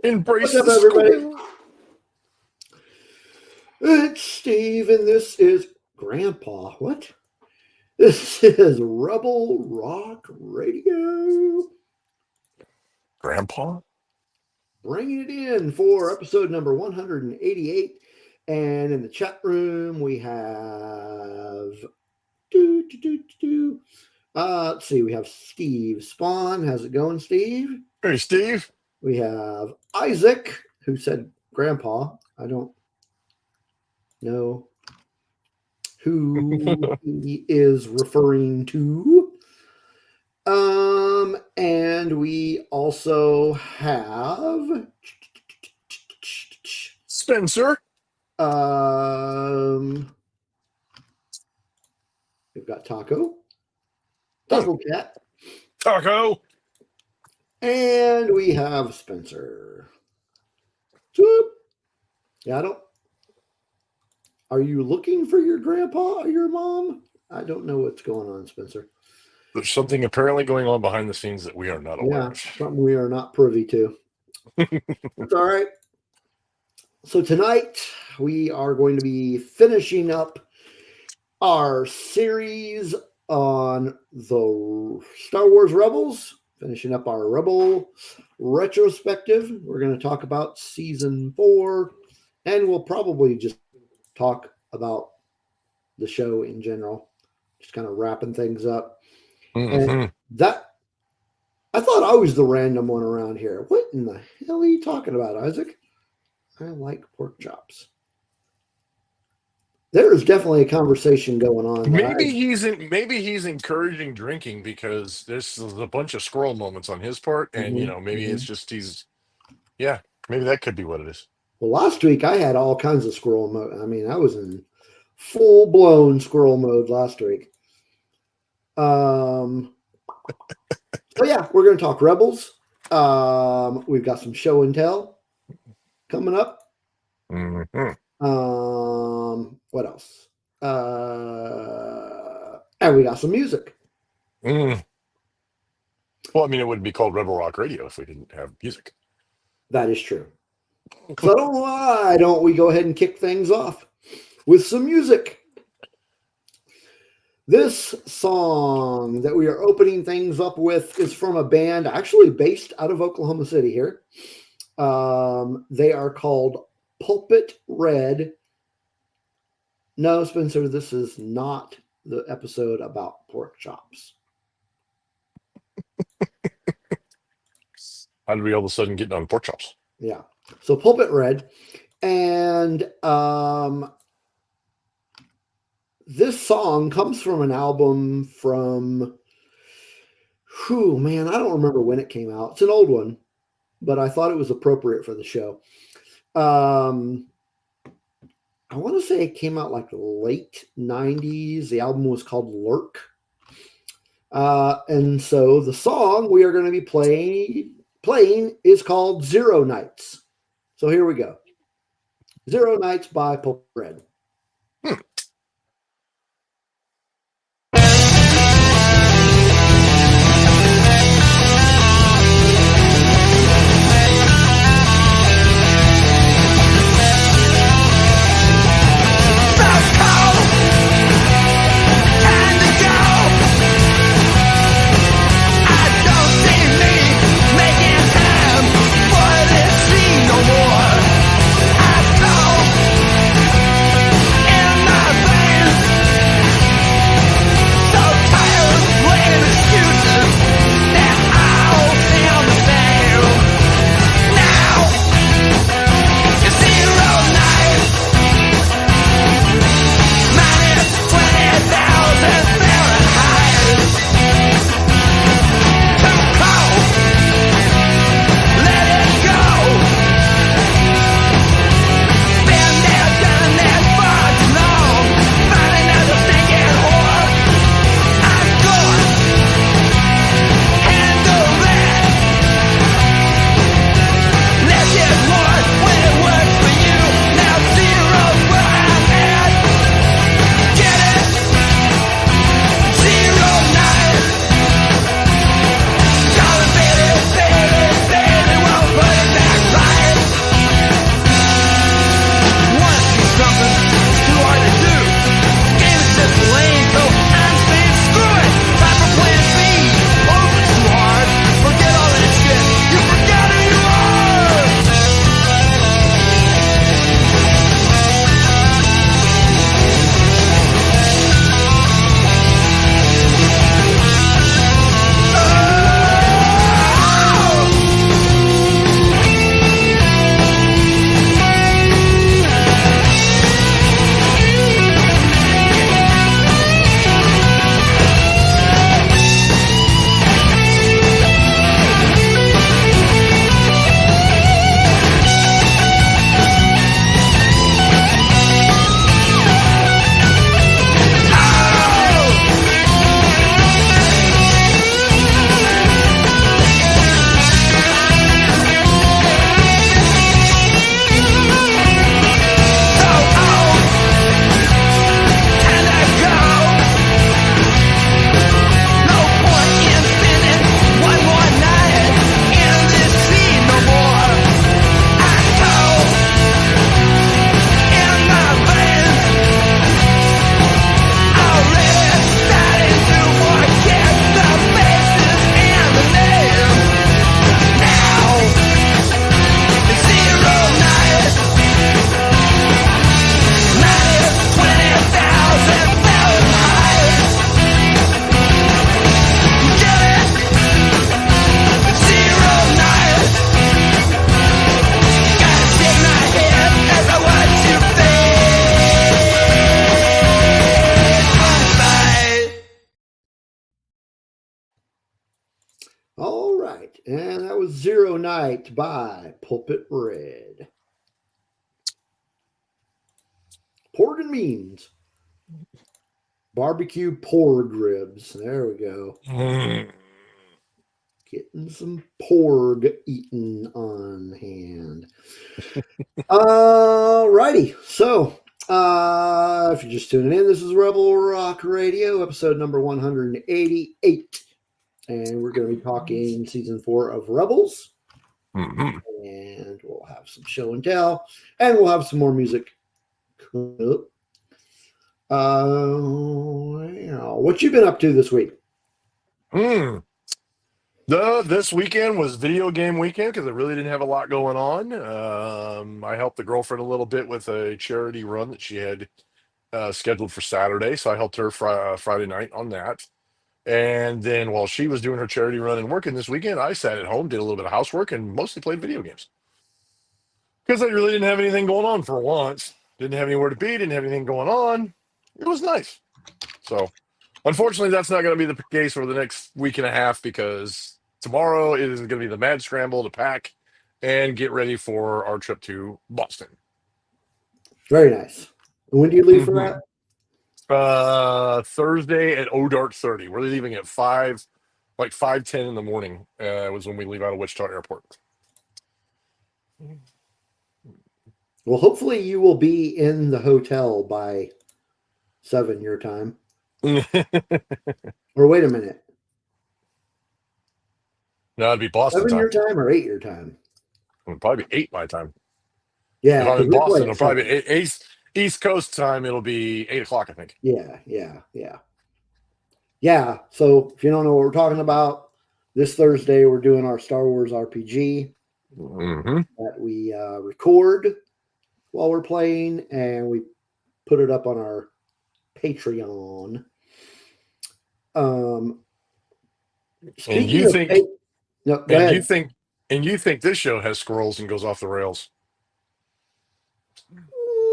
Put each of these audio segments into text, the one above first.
Embrace What's up, the everybody? school. It's Steve, and this is Grandpa. What? This is Rebel Rock Radio. Grandpa? Bringing it in for episode number 188. And in the chat room, we have... let's see, we have Steve Spawn. How's it going, Steve? Hey, Steve. We have Isaac, who said Grandpa. I don't know who he is referring to. And we also have Spencer. We've got Taco Cat, Taco. and we have Spencer. Swoop. Yeah, are you looking for your grandpa or your mom? I don't know what's going on, Spencer. There's something apparently going on behind the scenes that we are not aware of. Something we are not privy to. That's all right. So tonight we are going to be finishing up our series on the Star Wars Rebels, finishing up our Rebel retrospective. We're going to talk about season 4, and we'll probably just talk about the show in general, just kind of wrapping things up. And that, I thought I was the random one around here. What in the hell are you talking about, Isaac? I like pork chops. There is definitely a conversation going on. Maybe he's encouraging drinking because there's a bunch of squirrel moments on his part, and maybe it's just maybe that could be what it is. Well, last week I had all kinds of squirrel mode. I mean, I was in full-blown squirrel mode last week. So yeah, we're going to talk Rebels. We've got some show and tell coming up. What else? And we got some music. Well, I mean, it wouldn't be called Rebel Rock Radio if we didn't have music. That is true. So why don't we go ahead and kick things off with some music? This song that we are opening things up with is from a band actually based out of Oklahoma City here. They are called Pulpit Red. No, Spencer, this is not the episode about pork chops. How did we all of a sudden get on pork chops? Yeah. So Pulpit Red. And this song comes from an album from, I don't remember when it came out. It's an old one, but I thought it was appropriate for the show. I want to say it came out like late 90s. The album was called Lurk. And so the song we are going to be playing is called Zero Nights. So here we go. Zero Nights by Pulpit Red. No more. I know And that was Zero Night by Pulpit Red. Pork and beans. Barbecue pork ribs. There we go. Getting some pork eaten on hand. Alrighty. So, if you're just tuning in, this is Rebel Rock Radio, episode number 188. And we're going to be talking season 4 of Rebels. Mm-hmm. And we'll have some show and tell. And we'll have some more music. What you been up to this week? This weekend was video game weekend because I really didn't have a lot going on. I helped the girlfriend a little bit with a charity run that she had scheduled for Saturday, so I helped her Friday night on that. And then while she was doing her charity run and working this weekend, I sat at home, did a little bit of housework, and mostly played video games because I really didn't have anything going on for once. Didn't have anywhere to be, didn't have anything going on. It was nice. So, unfortunately, that's not going to be the case for the next week and a half because tomorrow it is going to be the mad scramble to pack and get ready for our trip to Boston. Very nice. And when do you leave for that? Thursday at dark 30. We're leaving at 5:10 in the morning. Was when we leave out of Wichita Airport. Well, hopefully you will be in the hotel by 7 your time. Or wait a minute. No, it'd be Boston 7 time. your time or 8 your time? It would probably be 8 my time. Yeah. If I'm in Boston, it'll probably be East Coast time. It'll be 8 o'clock, I think. Yeah. So if you don't know what we're talking about, this Thursday we're doing our Star Wars RPG that we record while we're playing, and we put it up on our Patreon. And you think this show has scrolls and goes off the rails?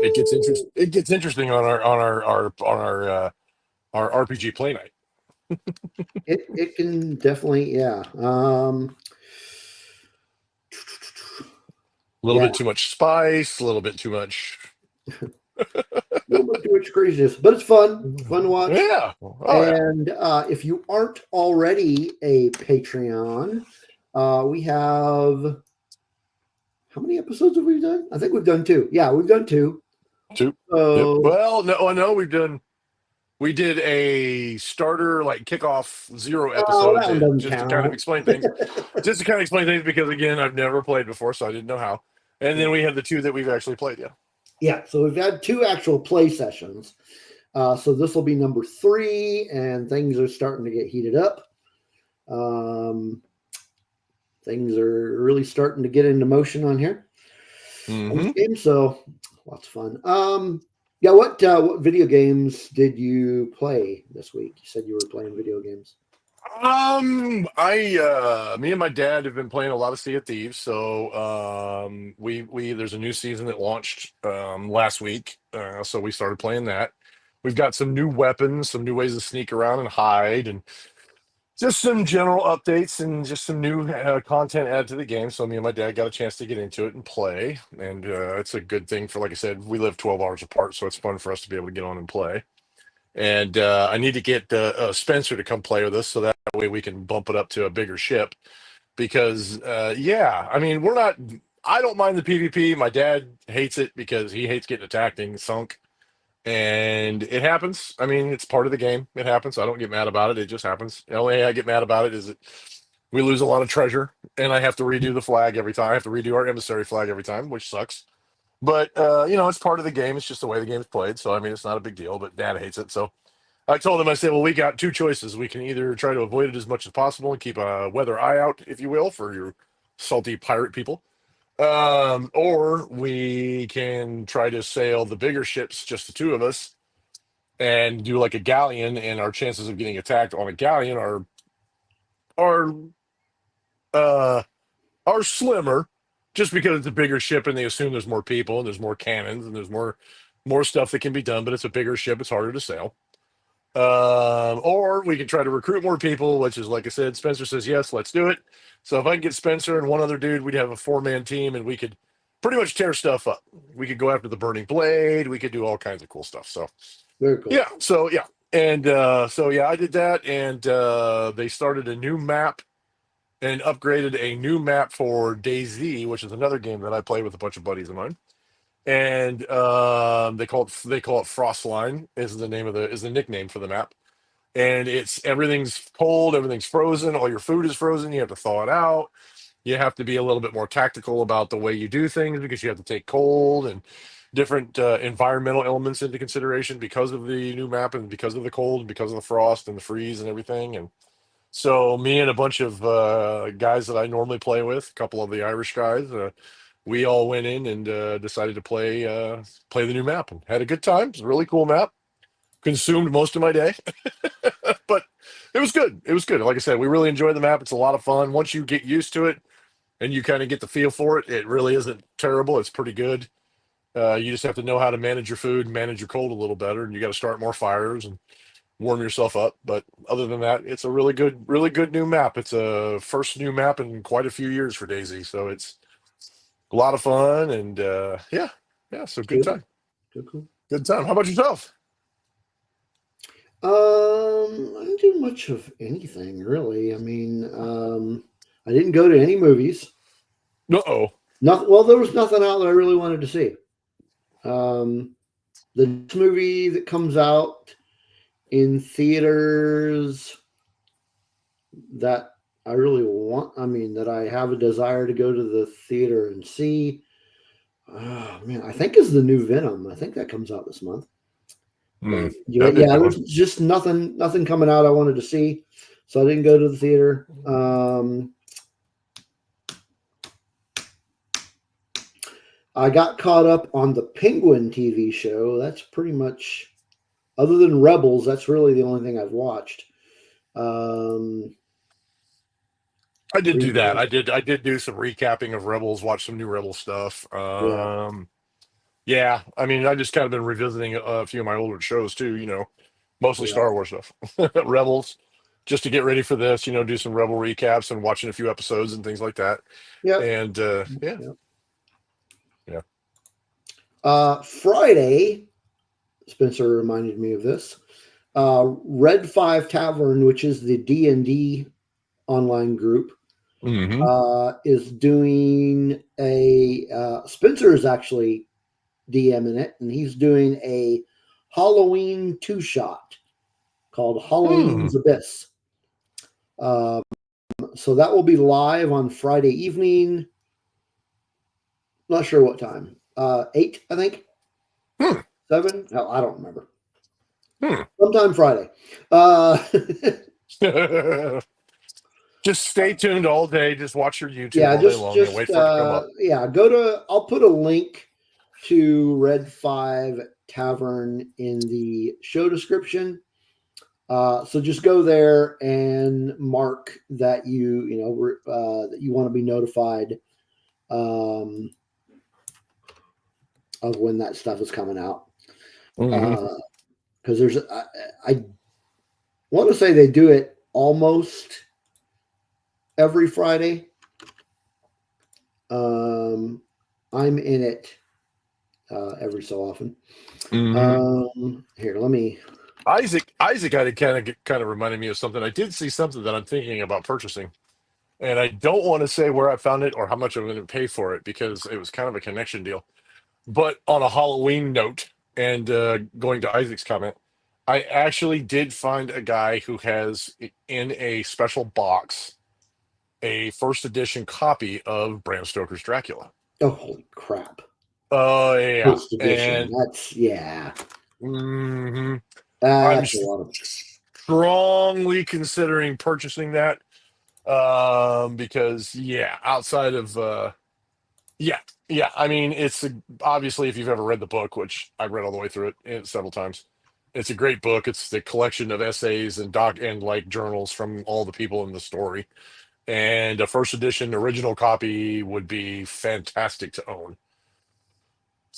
It gets interesting on our RPG play night. It can definitely, yeah. A little bit too much spice, a little bit too much. A little bit too much craziness, but it's fun to watch. Yeah. If you aren't already a Patreon, we have, how many episodes have we done? I think we've done 2. Yeah, we've done 2. 2. So, yep. Well, no, we did a starter kickoff 0 episode just to kind of explain things. Because again, I've never played before, so I didn't know how. And then we have the 2 that we've actually played. Yeah. So we've had 2 actual play sessions. So this will be number 3, and things are starting to get heated up. Things are really starting to get into motion on here. On this game, so lots of fun. What video games did you play this week? You said you were playing video games. Me and my dad have been playing a lot of Sea of Thieves. So there's a new season that launched last week. So we started playing that. We've got some new weapons, some new ways to sneak around and hide, and just some general updates and just some new content added to the game. So me and my dad got a chance to get into it and play. And it's a good thing for, like I said, we live 12 hours apart. So it's fun for us to be able to get on and play. And I need to get Spencer to come play with us so that way we can bump it up to a bigger ship. Because, I don't mind the PvP. My dad hates it because he hates getting attacked and sunk. And it happens. I mean, it's part of the game. It happens. I don't get mad about it. It just happens. The only way I get mad about it is that we lose a lot of treasure, and I have to redo the flag every time. I have to redo our emissary flag every time, which sucks. But, it's part of the game. It's just the way the game's played. So, I mean, it's not a big deal, but Dad hates it. So I told him, I said, well, we got 2 choices. We can either try to avoid it as much as possible and keep a weather eye out, if you will, for your salty pirate people. Or we can try to sail the bigger ships, just the 2 of us, and do like a galleon, and our chances of getting attacked on a galleon are slimmer, just because it's a bigger ship and they assume there's more people and there's more cannons and there's more stuff that can be done, but it's a bigger ship, it's harder to sail. Or we can try to recruit more people, which is, like I said, Spencer says yes, let's do it. So if I can get Spencer and one other dude, we'd have a 4-man team, and we could pretty much tear stuff up. We could go after the Burning Blade. We could do all kinds of cool stuff. So Very cool. yeah, so yeah, I did that, and they started a new map and upgraded a new map for DayZ, which is another game that I play with a bunch of buddies of mine. And they call it Frostline is the nickname for the map. And it's everything's cold, everything's frozen, all your food is frozen. You have to thaw it out. You have to be a little bit more tactical about the way you do things because you have to take cold and different environmental elements into consideration because of the new map and because of the cold and because of the frost and the freeze and everything. And so me and a bunch of guys that I normally play with, a couple of the Irish guys, we all went in and decided to play the new map and had a good time. It's a really cool map. Consumed most of my day, but it was good. It was good. Like I said, we really enjoyed the map. It's a lot of fun. Once you get used to it and you kind of get the feel for it, it really isn't terrible. It's pretty good. You just have to know how to manage your food and manage your cold a little better, and you got to start more fires and warm yourself up. But other than that, it's a really good new map. It's a first new map in quite a few years for Daisy, so it's a lot of fun and yeah. So good Cool. time, Cool. Cool. good time. How about yourself? I didn't do much of anything really. I mean, I didn't go to any movies. Uh-oh. Nothing. Well, there was nothing out that I really wanted to see. Um, the next movie that comes out in theaters that I really want, I mean, that I have a desire to go to the theater and see. Oh man, I think is the new Venom. I think that comes out this month. But That'd be a yeah, good there's one. just nothing coming out I wanted to see, so I didn't go to the theater. I got caught up on the Penguin TV show. That's pretty much, other than Rebels, that's really the only thing I've watched. Um, I did do that. recently. I did do some recapping of Rebels, watch some new Rebel stuff. Yeah, Yeah, I mean, I just kind of been revisiting a few of my older shows too, mostly yeah, Star Wars stuff. Rebels, just to get ready for this, do some Rebel recaps and watching a few episodes and things like that. yep, And yeah, yep. yeah. Friday, Spencer reminded me of this. Red Five Tavern, which is the D&D online group, Hmm. is doing a. Spencer is actually DMing it, and he's doing a Halloween two shot called Hmm. Halloween's Abyss. Um, so that will be live on Friday evening. Not sure what time. 8, I think. Hmm. 7. No, I don't remember. Hmm. Sometime Friday. Uh, Just stay tuned all day. Just watch your YouTube yeah, all day just long and just wait for it to come up. yeah. Go to. I'll put a link to Red Five Tavern in the show description. So just go there and mark that that you want to be notified um, of when that stuff is coming out. Hmm. Because there's, I want to say they do it almost every Friday. Um, I'm in it every so often. Hmm. Here, let me. Isaac kind of reminded me of something. I did see something that I'm thinking about purchasing, and I don't want to say where I found it or how much I'm going to pay for it because it was kind of a connection deal. But on a Halloween note, and going to Isaac's comment, I actually did find a guy who has in a special box a first edition copy of Bram Stoker's Dracula. Oh, holy crap! Oh yeah, First edition. and That's yeah. mhm, I'm That's a lot of. strongly considering purchasing that. Because yeah, outside of yeah, yeah. I mean, obviously if you've ever read the book, which I've read all the way through it several times, it's a great book. It's the collection of essays and doc and like journals from all the people in the story. And a first edition original copy would be fantastic to own.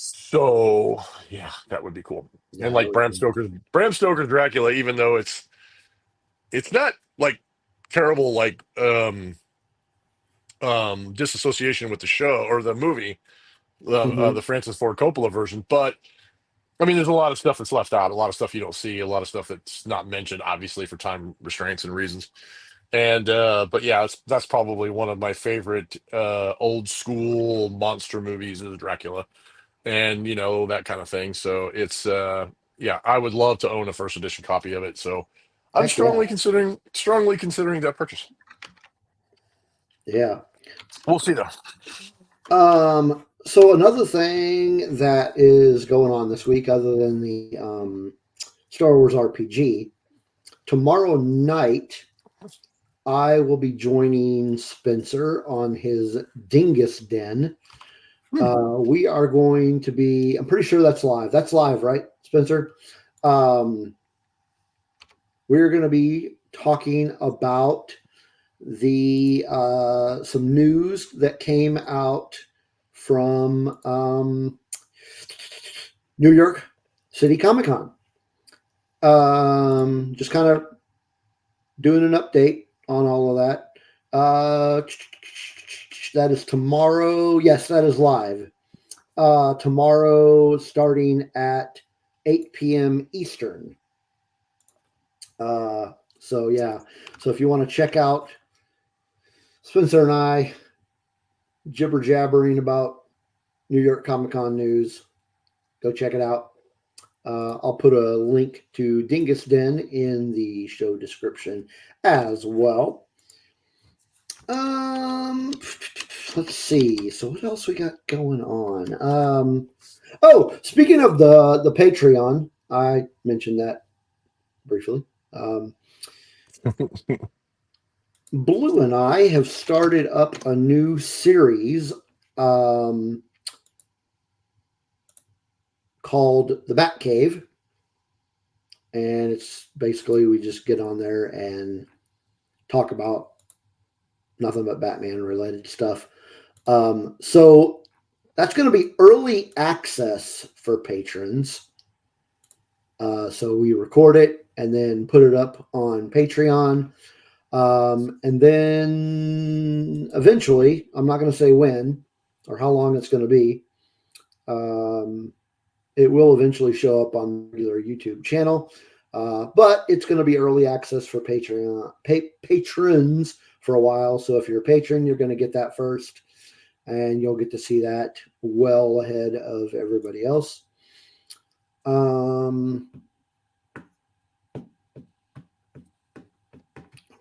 So yeah, that would be cool. And Yeah, that like would be Bram Stoker's Dracula, even though it's not like terrible like disassociation with the show or the movie, Mhm. the Francis Ford Coppola version, but I mean, there's a lot of stuff that's left out, a lot of stuff you don't see, a lot of stuff that's not mentioned, obviously for time restraints and reasons. And but yeah, that's probably one of my favorite old school monster movies is Dracula, and that kind of thing. So it's yeah, I would love to own a first edition copy of it. So I'm Heck yeah. strongly considering that purchase. Yeah. We'll see though. So another thing that is going on this week, other than the Star Wars RPG, tomorrow night I will be joining Spencer on his Dingus Den. Hmm. We are going to be. I'm pretty sure that's live. That's live, right, Spencer? Um, we're going to be talking about the some news that came out from New York City Comic Con. Just kind of doing an update on all of that. That is tomorrow. Yes, that is live. Tomorrow, starting at 8 p.m. Eastern. So yeah. So if you want to check out Spencer and I jibber jabbering about New York Comic Con news, go check it out. I'll put a link to Dingus Den in the show description as well. Let's see. So what else we got going on? Speaking of the Patreon, I mentioned that briefly. Blue and I have started up a new series um, called The Bat Cave. And it's basically we just get on there and talk about nothing but Batman related stuff. So that's going to be early access for patrons. So we record it and then put it up on Patreon. And then eventually, I'm not going to say when or how long it's going to be. It will eventually show up on the regular YouTube channel, but it's going to be early access for patrons for a while. So if you're a patron, you're going to get that first, and you'll get to see that well ahead of everybody else. I'm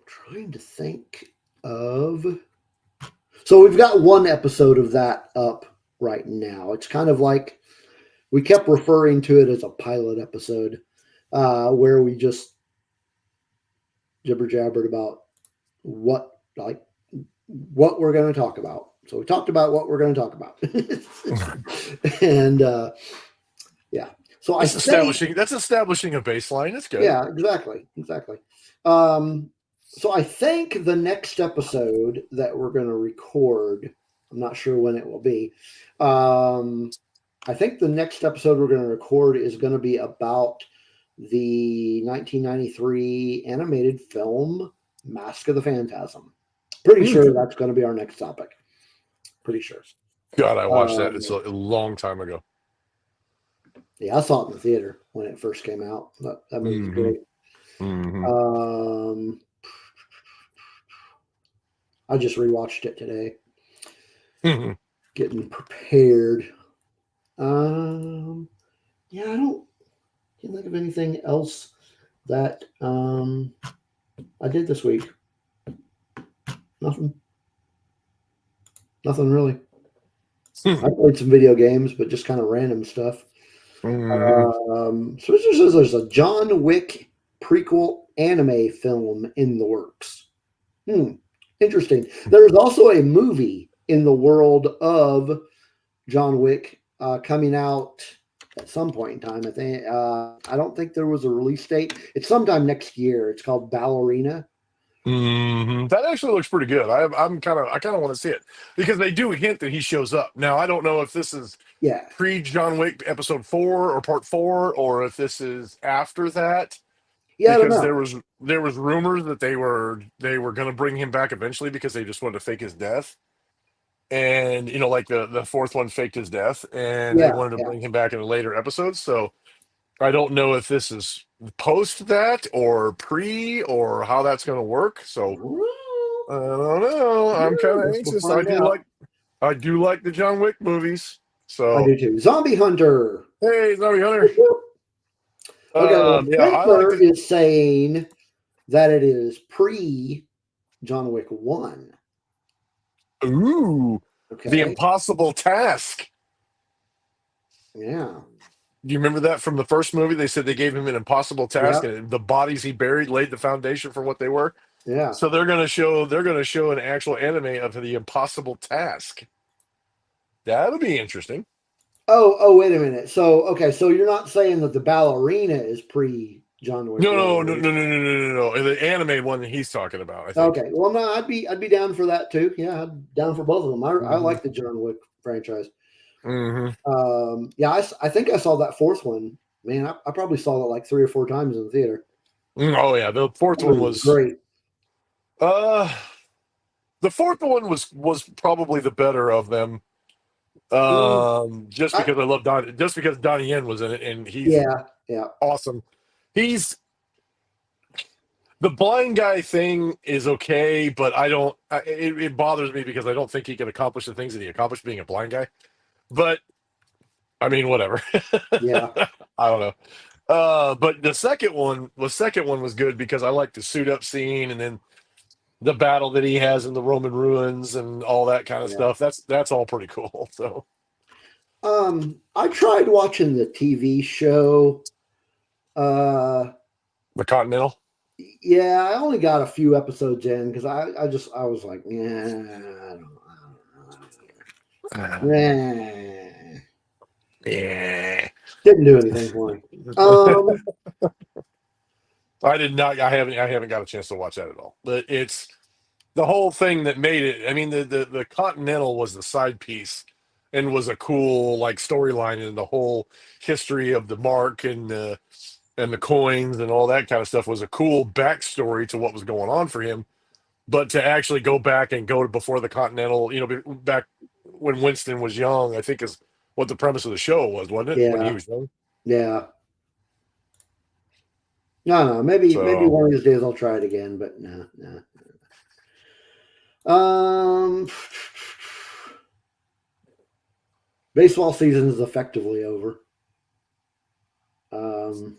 trying to think of. So we've got one episode of that up right now. It's kind of like we kept referring to it as a pilot episode, where we just jibber jabbered about what we're going to talk about. So we talked about what we're going to talk about, and yeah. So I think That's establishing a baseline. That's good. yeah, exactly. Um, so I think the next episode that we're going to record, I'm not sure when it will be. I think the next episode we're going to record is going to be about the 1993 animated film Mask of the Phantasm. Pretty Hmm. sure that's going to be our next topic. Pretty sure. God, I watched that. It's Um, a long time ago. yeah, I saw it in the theater when it first came out. That movie's Hmm. great. Hmm. Um, I just rewatched it today, Hmm. getting prepared. Um, yeah, can't think of anything else that I did this week. Nothing, nothing really. I played some video games, but just kind of random stuff. Hmm. So it says there's a John Wick prequel anime film in the works. Interesting. There's also a movie in the world of John Wick coming out at some point in time. I think I don't think there was a release date. It's sometime next year. It's called Ballerina. That actually looks pretty good. I kind of want to see it because they do hint that he shows up. Now I don't know if this is Yeah. pre John Wick episode 4 or part 4, or if this is after that, Yeah, I don't because know. there was rumors that they were going to bring him back eventually because they just wanted to fake his death. And like the fourth one faked his death, and they Yeah, wanted to yeah. bring him back in the later episodes. So I don't know if this is post that or pre or how that's going to work. So Well, I don't know. yeah, I'm kind I of guess we'll anxious. find out. I do like the John Wick movies. I So do too. Zombie Hunter. hey, Zombie Hunter. Okay, well, Yeah, I like Spencer the is saying that it is pre John Wick 1. ooh, the Okay. impossible task. Yeah. Do you remember that from the first movie? They said they gave him an impossible task, Yep. and the bodies he buried laid the foundation for what they were. Yeah. So they're gonna show an actual anime of the impossible task. That'll be interesting. Oh, wait a minute. So, okay, so you're not saying that the ballerina is pre John Wick No, 1, no, are no, you? no, no, no, no, no, no. The anime one that he's talking about, I think. Okay. Well, no, I'd be down for that too. Yeah, I'd down for both of them. I Hmm. like the John Wick franchise. Hmm. Yeah, I think I saw that fourth one. Man, I probably saw it like 3 or 4 times in the theater. Oh yeah, the fourth That one movie was was great. uh the fourth one was probably the better of them. Mm, Just I, because I love just because Donnie Yen was in it and he's yeah, yeah. awesome. He's the blind guy thing is okay, but I don't. It bothers me because I don't think he can accomplish the things that he accomplished being a blind guy. But I mean, whatever. Yeah. I don't know. But the second one was good because I like the suit up scene and then the battle that he has in the Roman ruins and all that kind of Yeah. stuff. That's all pretty cool. So I tried watching the TV show. Uh, the Continental. yeah, I only got a few episodes in because I was like, yeah, nah, Yeah. didn't do anything for me. Um, I did not. I haven't got a chance to watch that at all. But it's the whole thing that made it. I mean, the Continental was the side piece and was a cool like storyline in the whole history of the mark and the coins and all that kind of stuff was a cool backstory to what was going on for him. But to actually go back and go to before the Continental, back when Winston was young, I think is what the premise of the show was, wasn't it? When he yeah, was young. yeah. No, no. Maybe So one of these days I'll try it again, but no, no. Um, baseball season is effectively over. Um,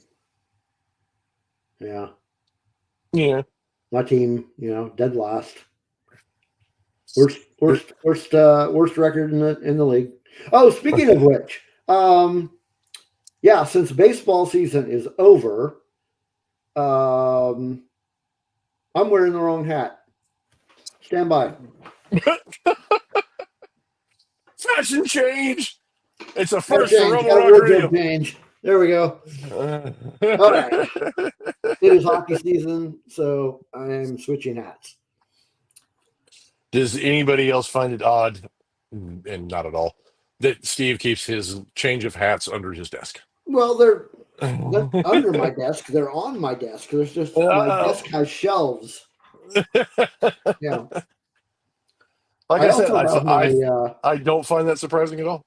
yeah, yeah. my team, dead last. Worst record in the league. Oh, speaking of which, yeah, since baseball season is over, um, I'm wearing the wrong hat. Stand by. Fashion change. It's a Got to first for change. Rebel Got a Rock wardrobe Radio. change. There we go. All right. It is hockey season, so I'm switching hats. Does anybody else find it odd, and not at all, that Steve keeps his change of hats under his desk? Well, they're not under my desk. They're on my desk. There's just my desk Uh-oh. has shelves. Yeah. Like I I said, also have my I don't find that surprising at all.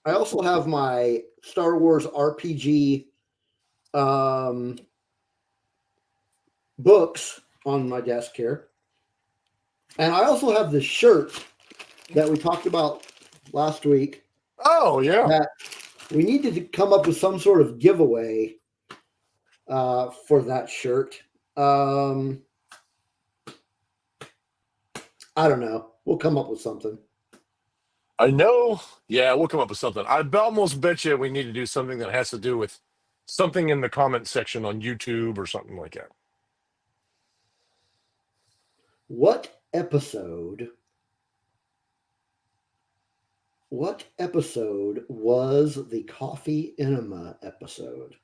I also have my Star Wars RPG um, books on my desk here, and I also have the shirt that we talked about last week. Oh yeah. That we needed to come up with some sort of giveaway for that shirt. Um, I don't know. We'll come up with something. I know. Yeah, we'll come up with something. I almost bet you we need to do something that has to do with something in the comment section on YouTube or something like that. What episode? What episode was the coffee enema episode?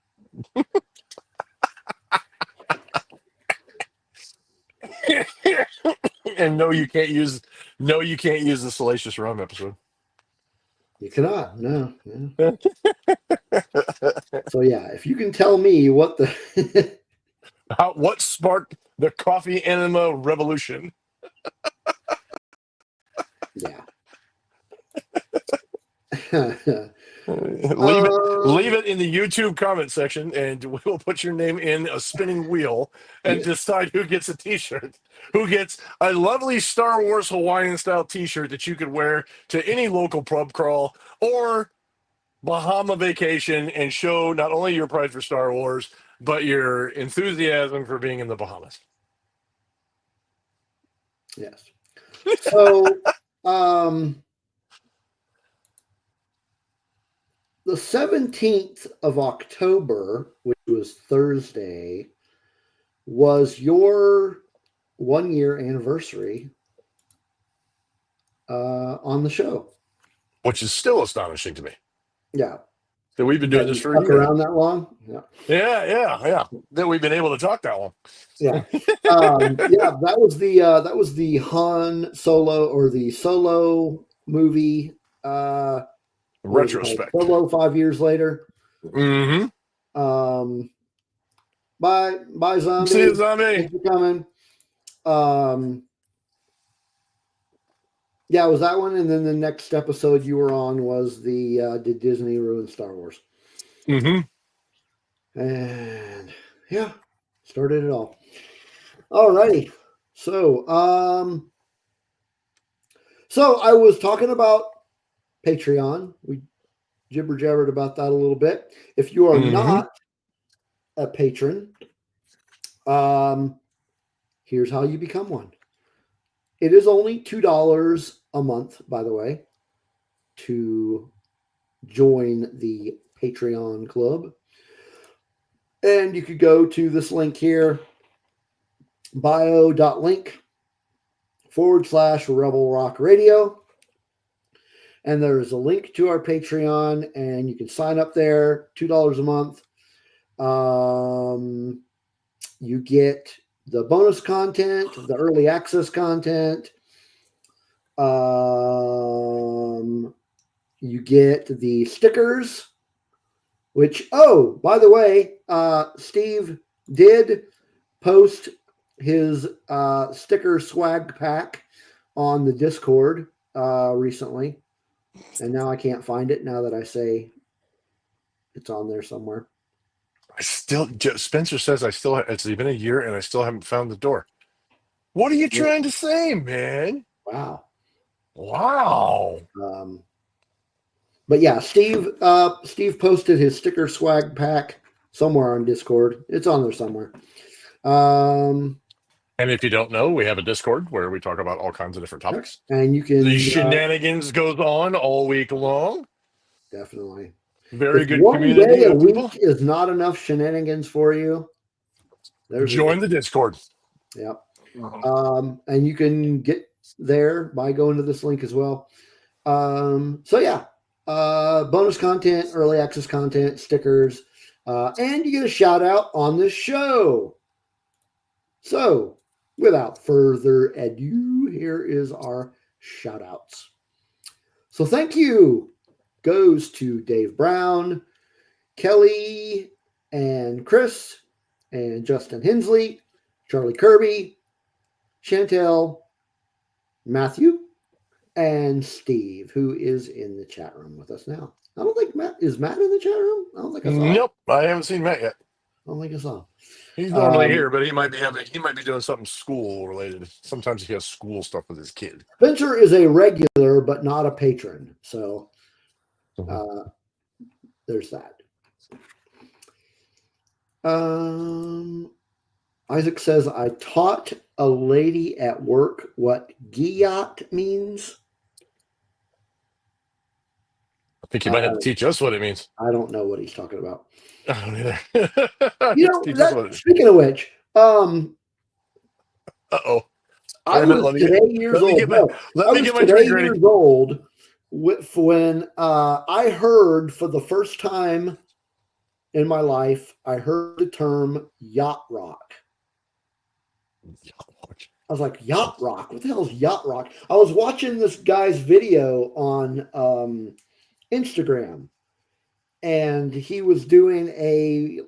And no, you can't use the Salacious Rum episode. You cannot. No. Yeah. So yeah, if you can tell me what the What sparked the coffee enema revolution? yeah. Leave it in the YouTube comment section, and we'll put your name in a spinning wheel and Yeah. decide who gets a T-shirt, who gets a lovely Star Wars Hawaiian style T-shirt that you could wear to any local pub crawl or Bahama vacation and show not only your pride for Star Wars but your enthusiasm for being in the Bahamas. Yes. So, the 17th of October, which was Thursday, was your 1 year anniversary on the show. Which is still astonishing to me. Yeah. That we've been doing That this you for a stuck year. around that long? Yeah. Yeah. That we've been able to talk that long. Yeah. Yeah, that was the Han Solo or the Solo movie. What was it called? Retrospect. Solo 5 years later. Mm-hmm. Bye, Zombie. See you, Zombie. Thanks for coming. Yeah, it was that one, and then the next episode you were on was the Did Disney Ruin Star Wars? Mm-hmm. And yeah, started it all. Alrighty. So I was talking about Patreon. We jibber jabbered about that a little bit. If you are not a patron, here's how you become one. It is only $2 a month, by the way, to join the Patreon club. And you could go to this link here, bio.link/Rebel Rock Radio. And there's a link to our Patreon, and you can sign up there, $2 a month. You get the bonus content, the early access content. You get the stickers, which, oh, by the way, Steve did post his sticker swag pack on the Discord recently. And now I can't find it now that I say it's on there somewhere. Spencer says it's been a year and I still haven't found the door. What are you trying to say, man? Wow. But yeah, Steve posted his sticker swag pack somewhere on Discord. It's on there somewhere. And if you don't know, we have a Discord where we talk about all kinds of different topics. And you can the shenanigans goes on all week long. Definitely. Very if good one community day a of people. week is not enough shenanigans for you, join the Discord. Yep. And you can get there by going to this link as well. So yeah, bonus content, early access content, stickers, and you get a shout out on the show. So without further ado, here is our shout outs. So thank you goes to Dave Brown, Kelly, and Chris, and Justin Hensley, Charlie Kirby, Chantel, Matthew, and Steve, who is in the chat room with us now. I don't think Matt in the chat room. I don't think I saw him. Nope, I haven't seen Matt yet. I don't think I saw him. He's normally here, but he might be doing something school related. Sometimes he has school stuff with his kid. Spencer is a regular, but not a patron. So there's that. Isaac says, I taught a lady at work what Giyot means. I think you might have to teach us what it means. I don't know what he's talking about. I don't either. Speaking of which, uh-oh. I was today years old. Let me get my drink ready. Years old when I heard for the first time in my life, I heard the term yacht rock. I was like, yacht rock? What the hell is yacht rock? I was watching this guy's video on Instagram, and he was doing a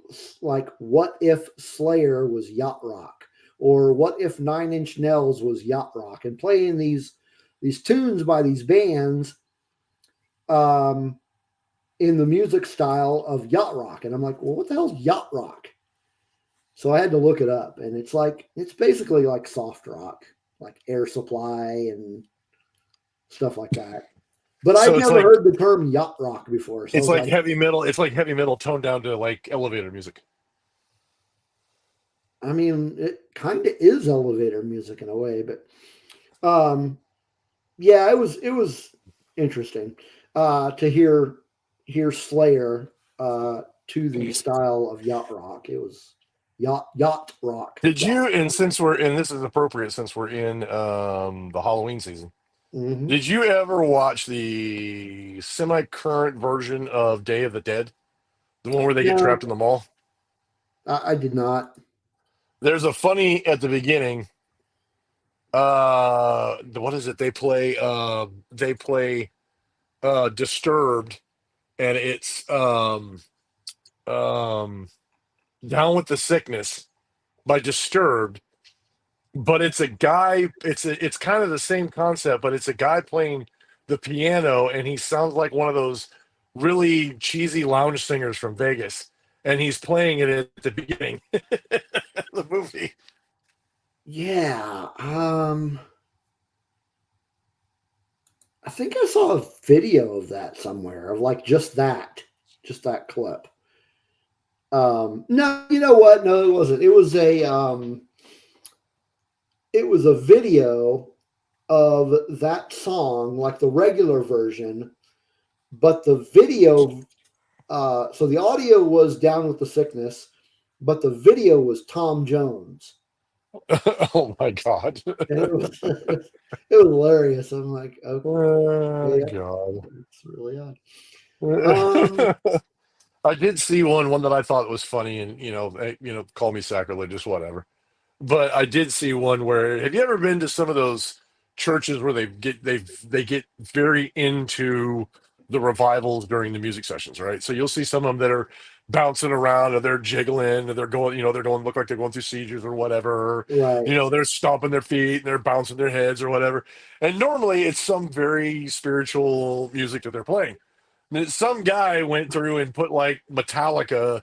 like, what if Slayer was yacht rock, or what if Nine Inch Nails was yacht rock, and playing these tunes by these bands um, in the music style of yacht rock. And I'm like, well, what the hell's yacht rock? So I had to look it up, and it's basically like soft rock, like Air Supply and stuff like that. But I'd So it's never like heard the term yacht rock before. So I it's was like like, heavy metal. It's like heavy metal toned down to like elevator music. I mean, it kind of is elevator music in a way, but um, yeah, it was interesting to hear Slayer to the style of yacht rock. It was yacht rock. Did Yacht. you? And since we're and this is appropriate since we're in the Halloween season. Mm-hmm. Did you ever watch the semi-current version of Day of the Dead? The one where they get trapped No, in the mall? I did not. There's a funny at the beginning. What is it? They play Disturbed, and it's um Down with the Sickness by Disturbed, but it's a guy, it's kind of the same concept, but it's a guy playing the piano, and he sounds like one of those really cheesy lounge singers from Vegas, and he's playing it at the beginning of the movie. Yeah. I think I saw a video of that somewhere, of like just that clip. No, you know what? No, it wasn't. It was a video of that song, like the regular version, but the video. So the audio was Down with the Sickness, but the video was Tom Jones, Oh my God. and it was it was hilarious. I'm like, okay, Oh yeah, God. it's really odd. Um, I did see one that I thought was funny, and call me sacrilegious, whatever. But I did see one where, have you ever been to some of those churches where they get very into the revivals during the music sessions, right? So you'll see some of them that are bouncing around, or they're jiggling, or they're going look like they're going through seizures or whatever. Or, right. they're stomping their feet and they're bouncing their heads or whatever. And normally it's some very spiritual music that they're playing. And then some guy went through and put like Metallica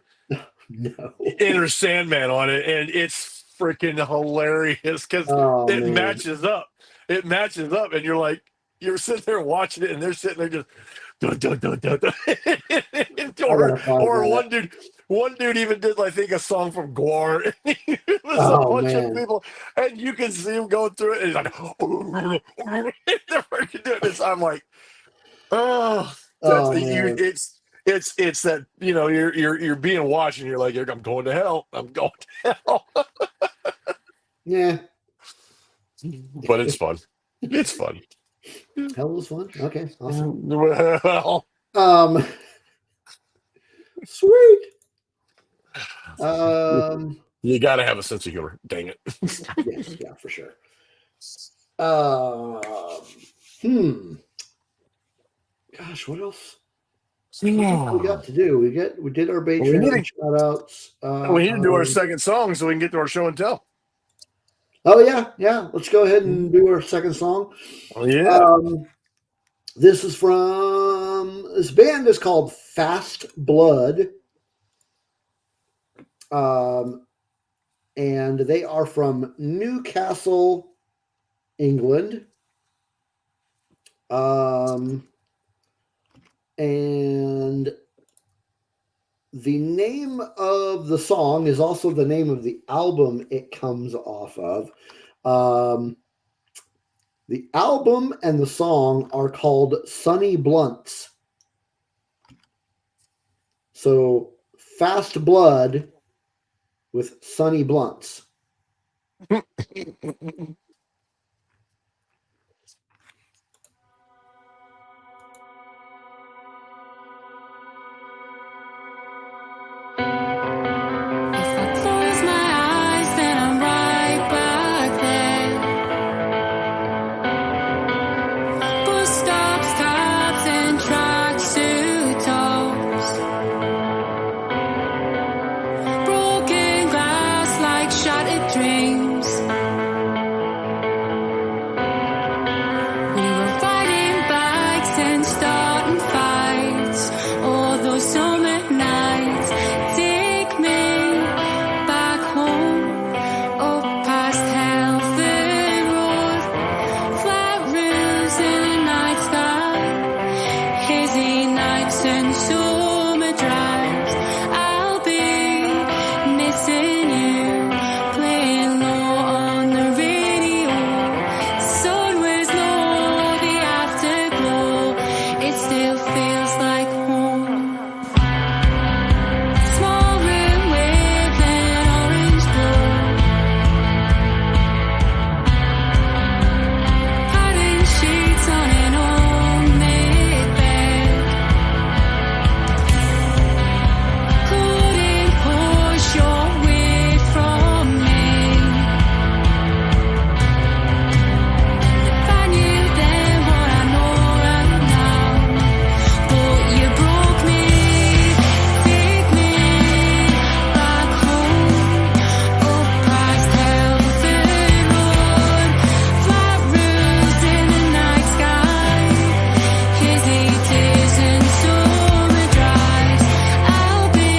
No. Inner Sandman on it, and it's freaking hilarious because Oh it man. matches up. It matches up, and you're sitting there watching it, and they're sitting there just dun, dun, dun, dun, dun. I or gotta find or that. one dude even did, I think, a song from Gwar. It was a Oh bunch of man. people, and you can see him going through it, and he's like, they're freaking doing this. I'm like, oh, that's Oh you. man. It's that you're being watched, and you're like, I'm going to hell. I'm going to hell. Yeah. But it's fun. It's fun. Hell was fun. Okay, awesome. Well, Um, sweet. Um, you got to have a sense of humor. Dang it. yes, yeah, for sure. Um, hmm. Gosh, what else? What else we got to do? We did our we need Patreon to shout outs. we need to do our second song so we can get to our show and tell. Oh yeah, yeah. Let's go ahead and do our second song. Oh yeah. Um, this band is called Fast Blood. Um, and they are from Newcastle, England. And the name of the song is also the name of the album it comes off of. The album and the song are called Sunny Blunts. So Fast Blood with Sunny Blunts. If I close my eyes, then I'm right back there. days and summer drives, I'll be missing you, playing low on the radio. Sun was low, the afterglow, it still feels like home. Small room with an orange glow, cotton sheets on an old made bed. Couldn't push your way from me. If I knew then what I know right now, but you broke me, take me back home, up past Telford Road, flat roofs in the night sky, hazy days and summer drives. I'll be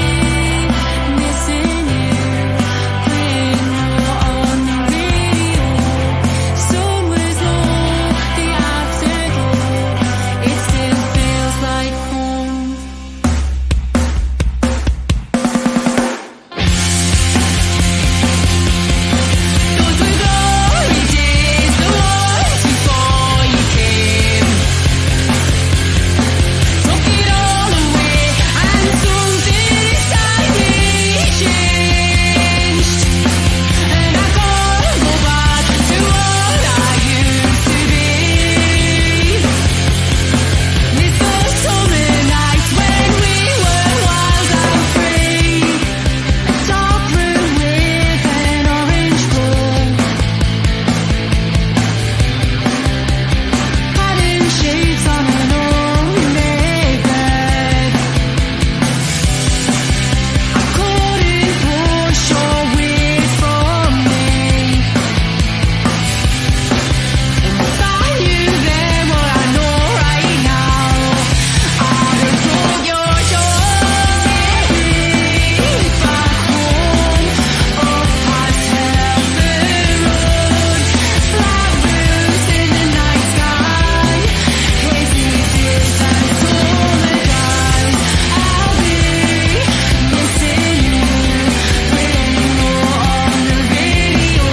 missing you, playing low on the radio. Sun was low, the afterglow, it still feels like home. Those were glory days, the ones before you came. Took it all away, and something inside me changed. And I can't go back to what I used to be. Miss those summer nights when we were wild and free. A dark room with an orange glow, cotton sheets on an old made bed. I couldn't push away from me. And if I knew then what I know right now, I'd have told your story back home, up past Telford Road, flat roofs in the night sky, hazy days and summer drives. I'll be missing you, playing low on the radio.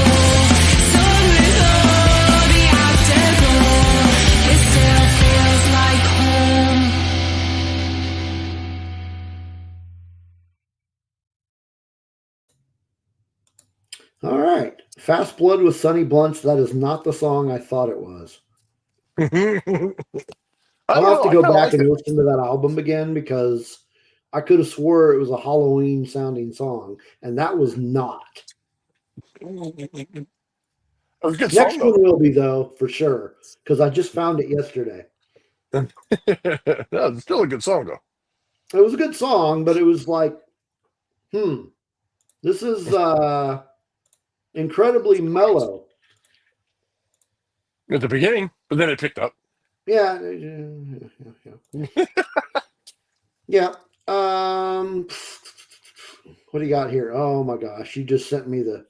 Sun was low, the afterglow, it still feels like home. All right. Fast Blood with Sonny Blunts. That is not the song I thought it was. I don't I'll have to know. I go kind of back like and listen to that album again because I could have swore it was a Halloween sounding song, and that was not. it. It was a good Next song one though. will be, though, for sure, because I just found it yesterday. No, it's still a good song though. It was a good song, but it was like, this is incredibly mellow. At the beginning, but then it picked up. Yeah. Yeah. What do you got here? Oh my gosh, you just sent me the.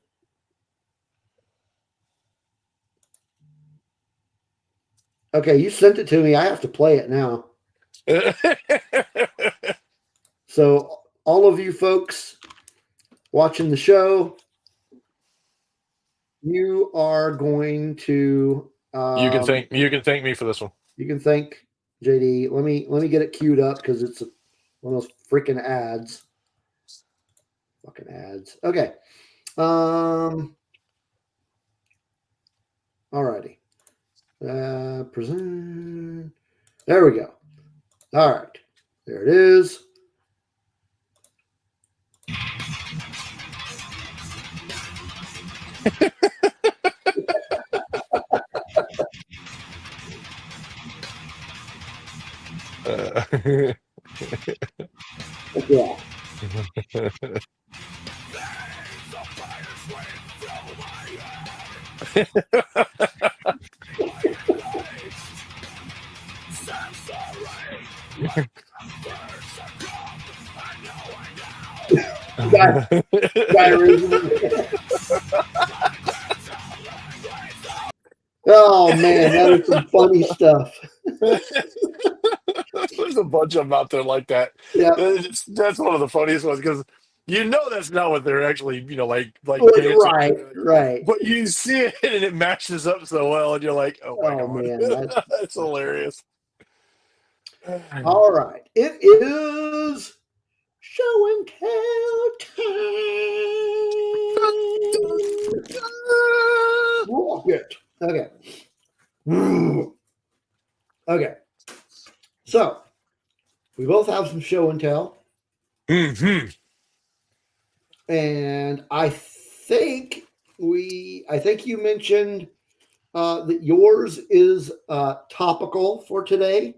Okay, you sent it to me. I have to play it now. So all of you folks watching the show, you are going to. You can thank me for this one. You can thank JD. Let me get it queued up because it's one of those freaking ads. Fucking ads. Okay. Alrighty. Present. There we go. All right. There it is. Yeah. Oh man, that is some funny stuff. Was There's a bunch of them out there like that. Yeah. That's one of the funniest ones because that's not what they're actually like Like, dancing right, to. right. But you see it and it matches up so well, and you're like, oh my Oh god, man, that's that's hilarious. all right. It is show and tell time. Rocket. Okay. Okay. So we both have some show and tell, Mm-hmm. and I think you mentioned that yours is topical for today,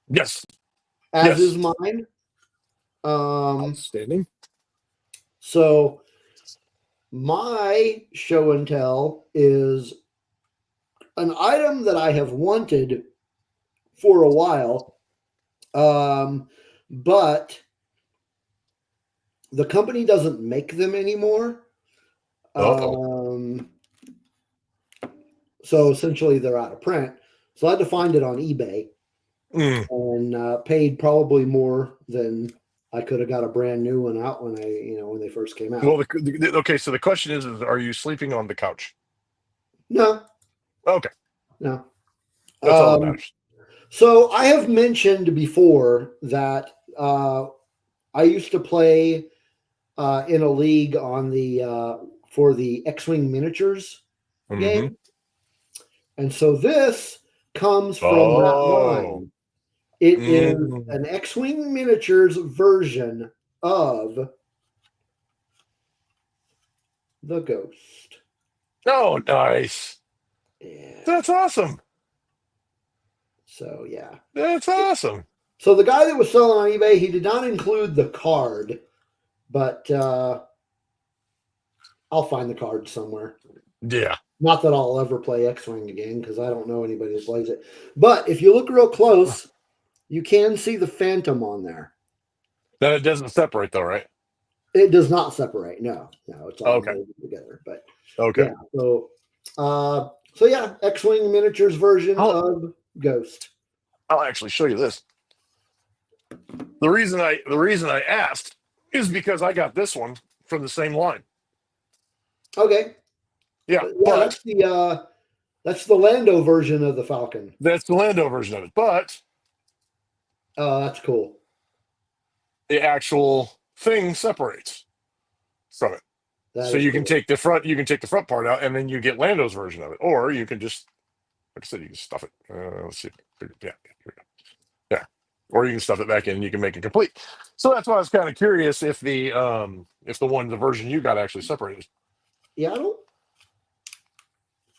Yes. as is Yes. mine. Um, Outstanding. so my show and tell is an item that I have wanted for a while, but the company doesn't make them anymore. Uh-oh. So essentially, they're out of print. So I had to find it on eBay Mm. and paid probably more than I could have got a brand new one out when when they first came out. Well, okay. So the question is, are you sleeping on the couch? No, Okay, no. that's all that matters. So I have mentioned before that I used to play in a league on the for the X-wing miniatures Mm-hmm. game, and so this comes from that Oh. line. It is Mm. an X-wing miniatures version of the Ghost. Oh, nice. Yeah. That's awesome. So yeah. That's awesome. So the guy that was selling on eBay, he did not include the card, but I'll find the card somewhere. Yeah. Not that I'll ever play X-wing again because I don't know anybody that plays it. But if you look real close, you can see the Phantom on there. Then it doesn't separate though, right? It does not separate. No, it's all Okay. molded together. But Okay. yeah, so yeah, X-wing miniatures version of Ghost. I'll actually show you this. The reason I asked is because I got this one from the same line. Okay, Yeah, yeah, but that's the Lando version of the Falcon. that's the Lando version of it. But That's cool. the actual thing separates from it. So you can take the front part out, and then you get Lando's version of it, or you can just, like I said, you can stuff it. Let's see, yeah, here we go. Yeah, or you can stuff it back in, and you can make it complete. So that's why I was kind of curious if the version you got actually separated. Yeah, I don't.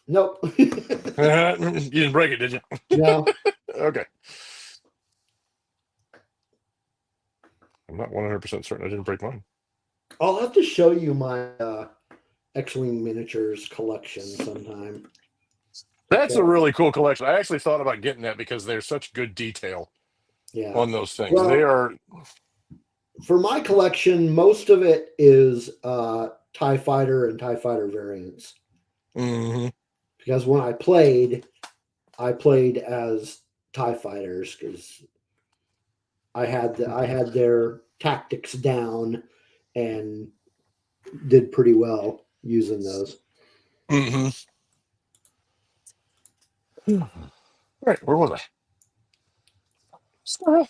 Nope. You didn't break it, did you? No. Okay. I'm not 100% certain I didn't break mine. I'll have to show you my X-wing miniatures collection sometime. That's a really cool collection. I actually thought about getting that because there's such good detail on those things. Well, they are. For my collection, most of it is TIE Fighter and TIE Fighter variants. Mm-hmm. Because when I played as TIE Fighters because I had their tactics down and did pretty well using those. Mm-hmm. All right, where was I? Squirrel.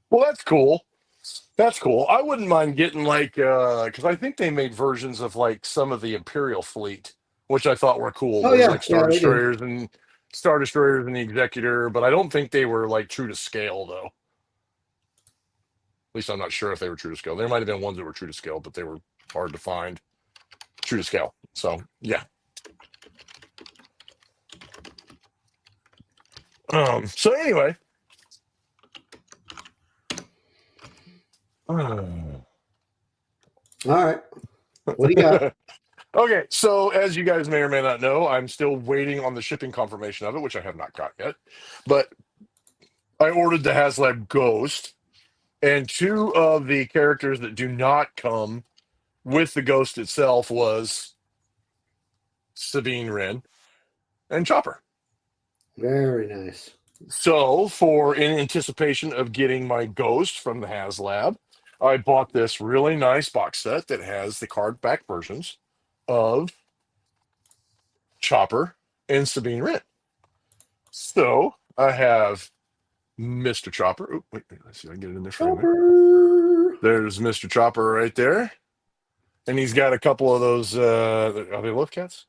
Well, that's cool. That's cool. I wouldn't mind getting because I think they made versions of like some of the Imperial fleet, which I thought were cool. Oh There's yeah, like Star they do. Destroyers and the Executor, but I don't think they were like true to scale though. At least I'm not sure if they were true to scale. There might have been ones that were true to scale, but they were hard to find true to scale. So yeah. So anyway. All right. What do you got? Okay, so as you guys may or may not know, I'm still waiting on the shipping confirmation of it, which I have not got yet. But I ordered the HasLab Ghost, and two of the characters that do not come with the Ghost itself was Sabine Wren and Chopper. Very nice. So, in anticipation of getting my Ghost from the HasLab, I bought this really nice box set that has the card back versions of Chopper and Sabine Wren. So I have Mr. Chopper. Oh, wait, let's see if I can get it in the frame there. Chopper. There's Mr. Chopper right there. And he's got a couple of those. Are they loaf cats?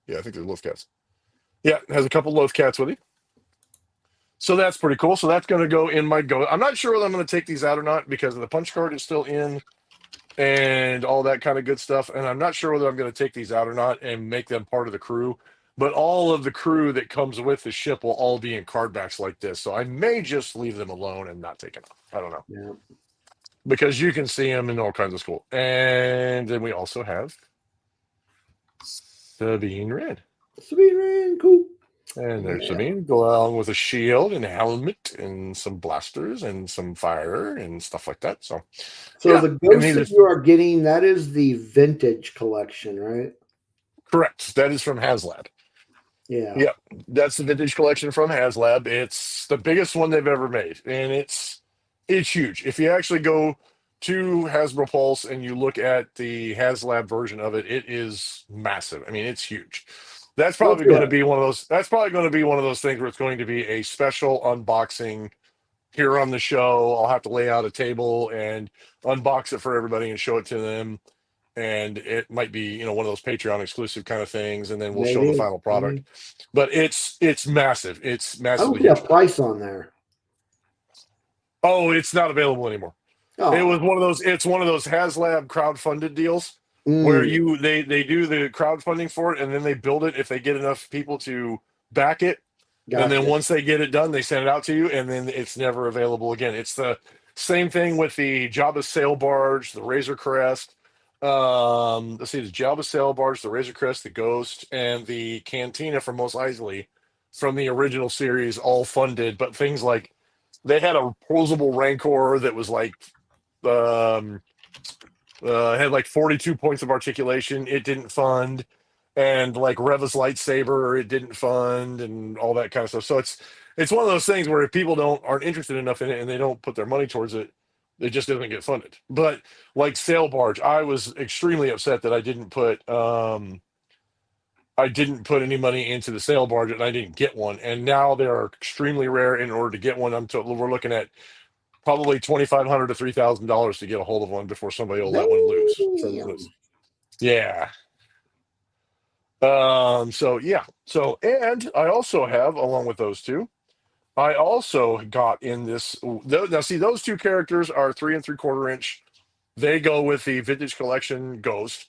Yeah, I think they're loaf cats. Yeah, has a couple loaf cats with him. So that's pretty cool. So that's going to go in my go. I'm not sure whether I'm going to take these out or not because the punch card is still in and all that kind of good stuff. And I'm not sure whether I'm going to take these out or not and make them part of the crew. But all of the crew that comes with the ship will all be in card backs like this. So I may just leave them alone and not take them off. I don't know. Yeah. Because you can see them in all kinds of school. And then we also have Sabine Red. Sabine Wren, cool. And there's Yeah. Sabine, go along with a shield and a helmet and some blasters and some fire and stuff like that. So yeah, the and ghost these that are you are getting, that is the vintage collection, right? correct. That is from HasLab. Yeah. Yeah, that's the vintage collection from HasLab. It's the biggest one they've ever made, and it's huge. If you actually go to Hasbro Pulse and you look at the HasLab version of it, it is massive. I mean, it's huge. That's Well, probably going yeah. to be one of those. That's probably going to be one of those things where it's going to be a special unboxing here on the show. I'll have to lay out a table and unbox it for everybody and show it to them. And it might be, one of those Patreon exclusive kind of things, and then we'll show the Maybe. final product. But it's massive. It's I don't massively see a huge. price on there. Oh, it's not available anymore. It was Oh. one of those. It's one of those HasLab crowdfunded deals where Mm, they do the crowdfunding for it, and then they build it if they get enough people to back it. And then gotcha. once they get it done, they send it out to you, and then it's never available again. It's the same thing with the Jabba sail barge, the Razor Crest. Let's see, the Jabba sail barge, the Razor Crest, the Ghost, and the Cantina from Mos Eisley from the original series, all funded. But things like they had a posable Rancor that was like um, had like 42 points of articulation. It didn't fund, and like Reva's lightsaber, it didn't fund, and all that kind of stuff. So it's one of those things where if people aren't interested enough in it and they don't put their money towards it, it just doesn't get funded. But like Sail Barge, I was extremely upset that I didn't put any money into the Sail Barge and I didn't get one. And now they are extremely rare. In order to get one, we're looking at probably $2,500 to $3,000 to get a hold of one before somebody will let one loose. Damn. Yeah. So yeah. So and I also have, along with those two, I also got in this. Now, see, those two characters are 3 3/4 inch. They go with the Vintage Collection Ghost,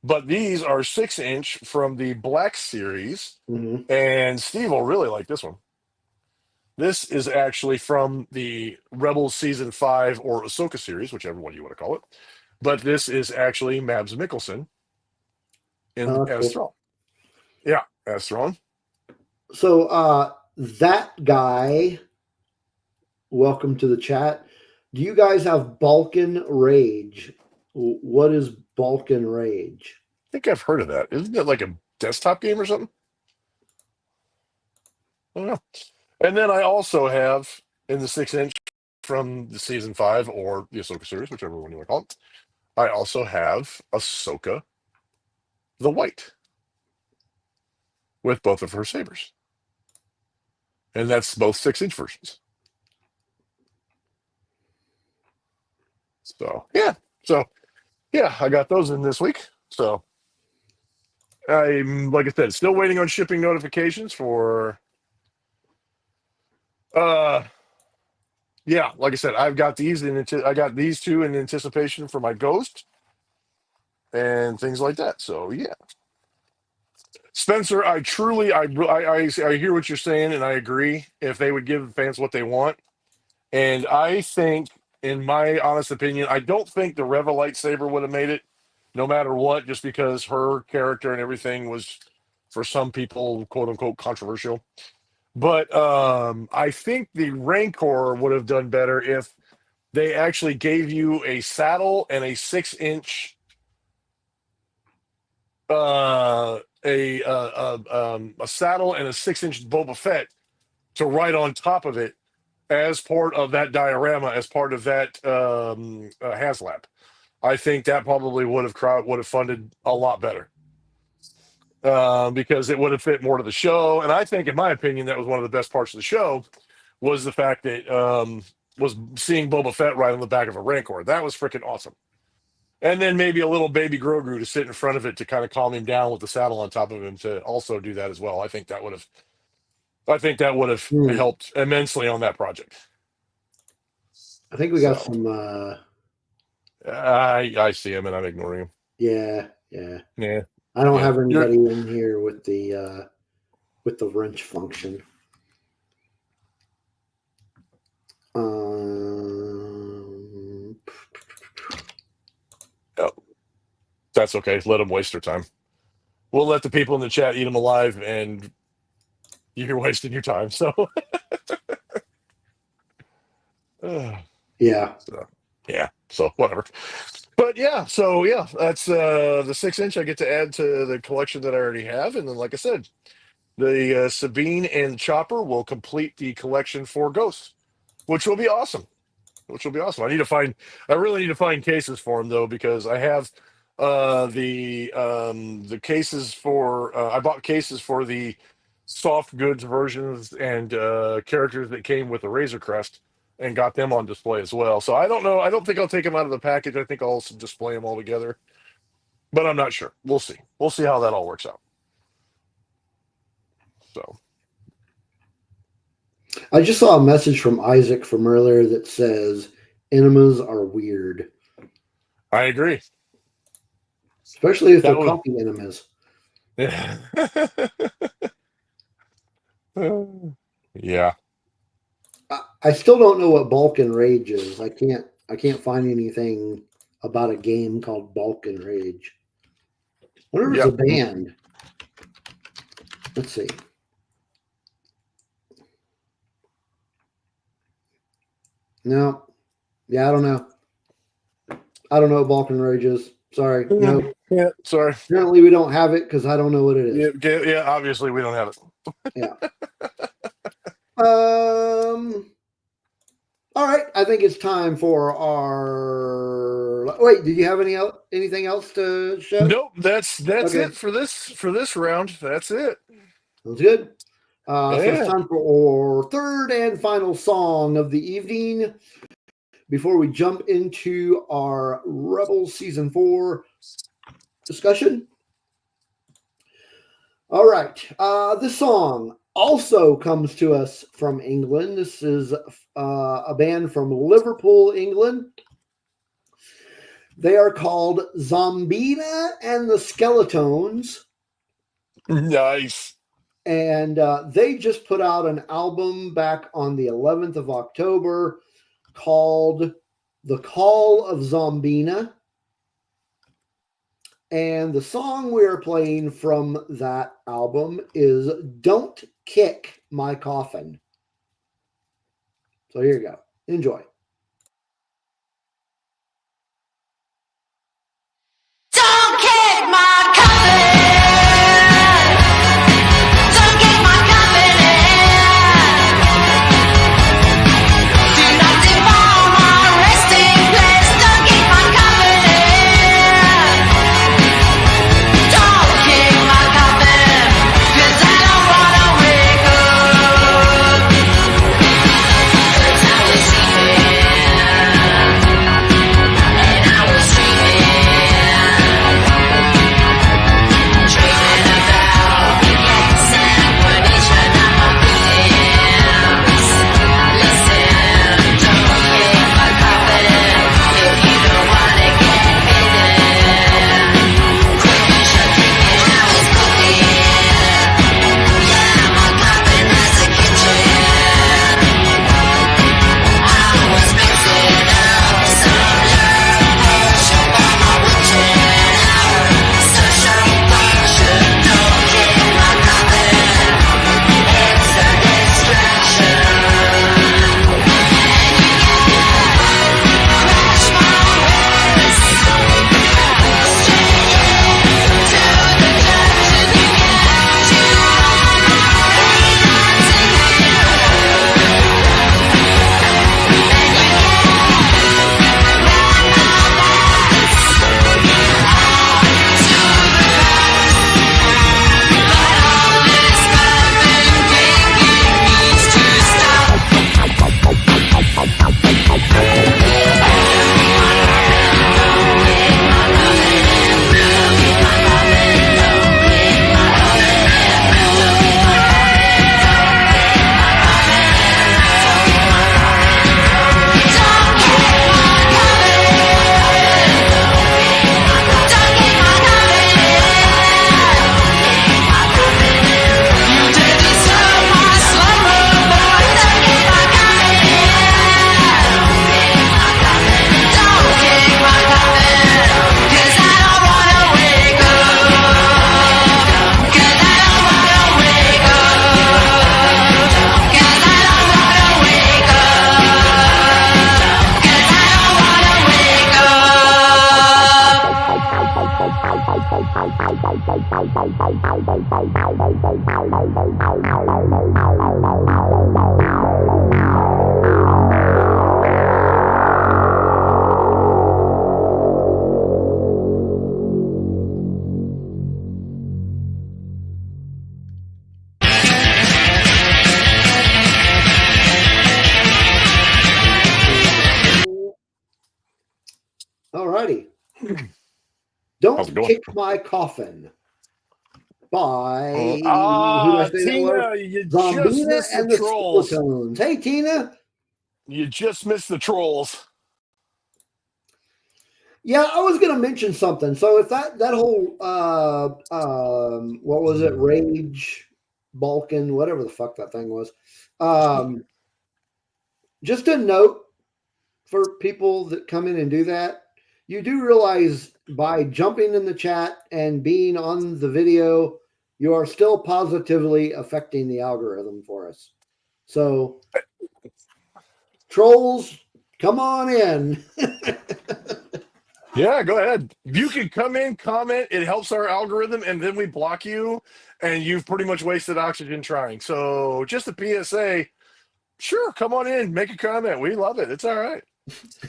but these are 6 inch from the Black Series. Mhm. And Steve will really like this one. This is actually from the Rebels Season 5 or Ahsoka series, whichever one you want to call it. But this is actually Mabs Mikkelsen Oh, that's as cool. Thrawn. Yeah, as Thrawn. So that guy, welcome to the chat. Do you guys have Balkan Rage? What is Balkan Rage? I think I've heard of that. Isn't it like a desktop game or something? I don't know. And then I also have in the 6 inch from the Season 5 or the Ahsoka series, whichever one you want to call it, I also have Ahsoka the White with both of her sabers. And that's both 6 inch versions. So, yeah. So, yeah, I got those in this week. So, I'm, like I said, still waiting on shipping notifications for, yeah, like I said, I got these two in anticipation for my Ghost and things like that. So, yeah. Spencer, I hear what you're saying, and I agree. If they would give fans what they want, and I think, in my honest opinion, I don't think the Reva lightsaber would have made it, no matter what, just because her character and everything was, for some people, quote unquote, controversial. But I think the Rancor would have done better if they actually gave you a saddle and a 6 inch a saddle and a 6 inch Boba Fett to write on top of it as part of that diorama, as part of that HasLab. I think that probably would have funded a lot better, because it would have fit more to the show. And I think, in my opinion, that was one of the best parts of the show, was the fact that was seeing Boba Fett ride on the back of a Rancor. That was freaking awesome. And then maybe a little baby Grogu to sit in front of it to kind of calm him down with the saddle on top of him to also do that as well. I think that would have helped immensely on that project. I think we got So. some. I see him and I'm ignoring him. Yeah. Yeah. I don't Yeah. have anybody in here with the wrench function. Oh, that's okay. Let them waste their time. We'll let the people in the chat eat them alive, and you're wasting your time. So, yeah. So whatever. But yeah, that's the 6-inch I get to add to the collection that I already have, and then, like I said, the Sabine and Chopper will complete the collection for Ghosts, which will be awesome. I really need to find cases for them, though, because I have the cases for I bought cases for the soft goods versions and characters that came with the Razor Crest, and got them on display as well. So I don't know. I don't think I'll take them out of the package. I think I'll also display them all together, but I'm not sure. We'll see. We'll see how that all works out. So. I just saw a message from Isaac from earlier that says enemas are weird. I agree. Especially if they're coffee enemas. Yeah. Yeah. I still don't know what Balkan Rage is. I can't find anything about a game called Balkan Rage. I wonder if it's a band. Let's see. No. Yeah, I don't know. I don't know what Balkan Rage is. Sorry. No. Yeah, sorry. Apparently we don't have it because I don't know what it is. Yeah, obviously we don't have it. Yeah. All right. I think it's time for our. Wait, did you have anything else to show? Nope. That's it for this round. That's it. Sounds good. So it's time for our third and final song of the evening before we jump into our Rebels Season 4 discussion. All right. This song also comes to us from England. This is a band from Liverpool, England. They are called Zombina and the Skeletones. Nice. And they just put out an album back on the 11th of October called The Call of Zombina. And the song we are playing from that album is Don't Kick My Coffin. So here you go. Enjoy. Don't kick my coffin. Don't kick my coffin in. Do not devour my resting place. Don't kick my coffin in. Don't kick my coffin, 'cause I don't wanna wake up. 'Cause I was sleeping. Alrighty. How's it Don't going? Kick My Coffin by who did I say that was? Tina, you just Zombina missed the and the trolls. Skeletons. Hey, Tina. You just missed the trolls. Yeah, I was going to mention something. So if that whole what was it, Rage Balkan, whatever the fuck that thing was, just a note for people that come in and do that. You do realize by jumping in the chat and being on the video, you are still positively affecting the algorithm for us. So, trolls, come on in. Yeah, go ahead. You can come in, comment. It helps our algorithm, and then we block you, and you've pretty much wasted oxygen trying. So, just a PSA. Sure, come on in, make a comment. We love it. It's all right.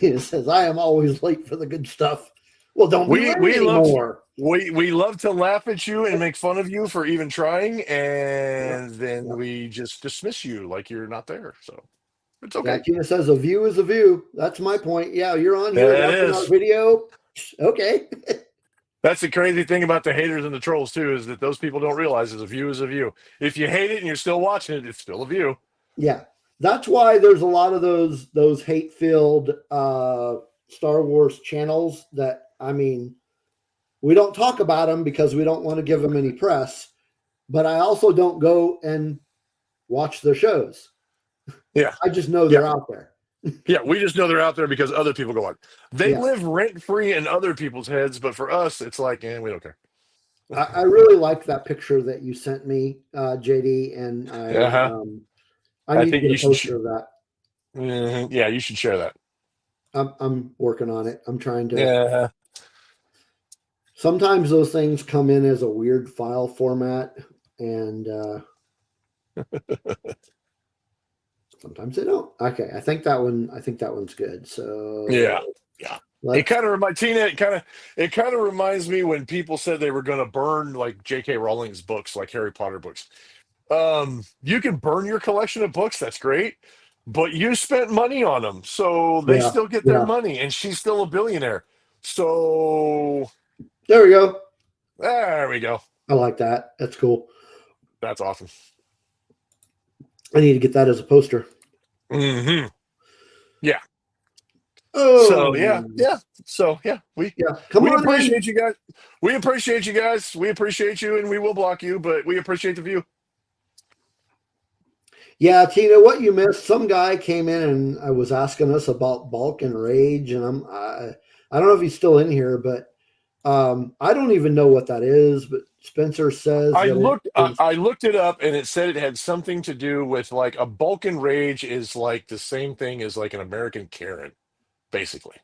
It says, I am always late for the good stuff. Well, don't be late anymore. We love to laugh at you and make fun of you for even trying, and then we just dismiss you like you're not there. So it's okay. Yeah, Tina says a view is a view. That's my point. Yeah, you're on here That watching is. our video. Okay. That's the crazy thing about the haters and the trolls too, is that those people don't realize is a view is a view. If you hate it and you're still watching it, it's still a view. Yeah. That's why there's a lot of those hate-filled Star Wars channels that, I mean, we don't talk about them because we don't want to give them any press, but I also don't go and watch their shows. Yeah. I just know they're out there. Yeah, we just know they're out there because other people go on. They live rent-free in other people's heads, but for us, it's like, we don't care. I really like that picture that you sent me, JD, and I need to get a poster of that. Yeah, you should share that. I'm working on it. I'm trying to. Yeah. Sometimes those things come in as a weird file format, and sometimes they don't. Okay, I think that one's good. So yeah. It kind of reminds Tina. It kind of reminds me when people said they were going to burn like J.K. Rowling's books, like Harry Potter books. You can burn your collection of books. That's great, but you spent money on them, so they still get their money, and she's still a billionaire. So there we go. There we go. I like that. That's cool. That's awesome. I need to get that as a poster. Mm-hmm. Yeah. Oh. So yeah. So yeah, we appreciate you guys. We appreciate you guys. We appreciate you, and we will block you, but we appreciate the view. Yeah, Tina, what you missed? Some guy came in and I was asking us about Bulk and Rage, and I don't know if he's still in here, but I don't even know what that is. But Spencer says I looked it up, and it said it had something to do with like a Bulk and Rage is like the same thing as like an American Karen, basically.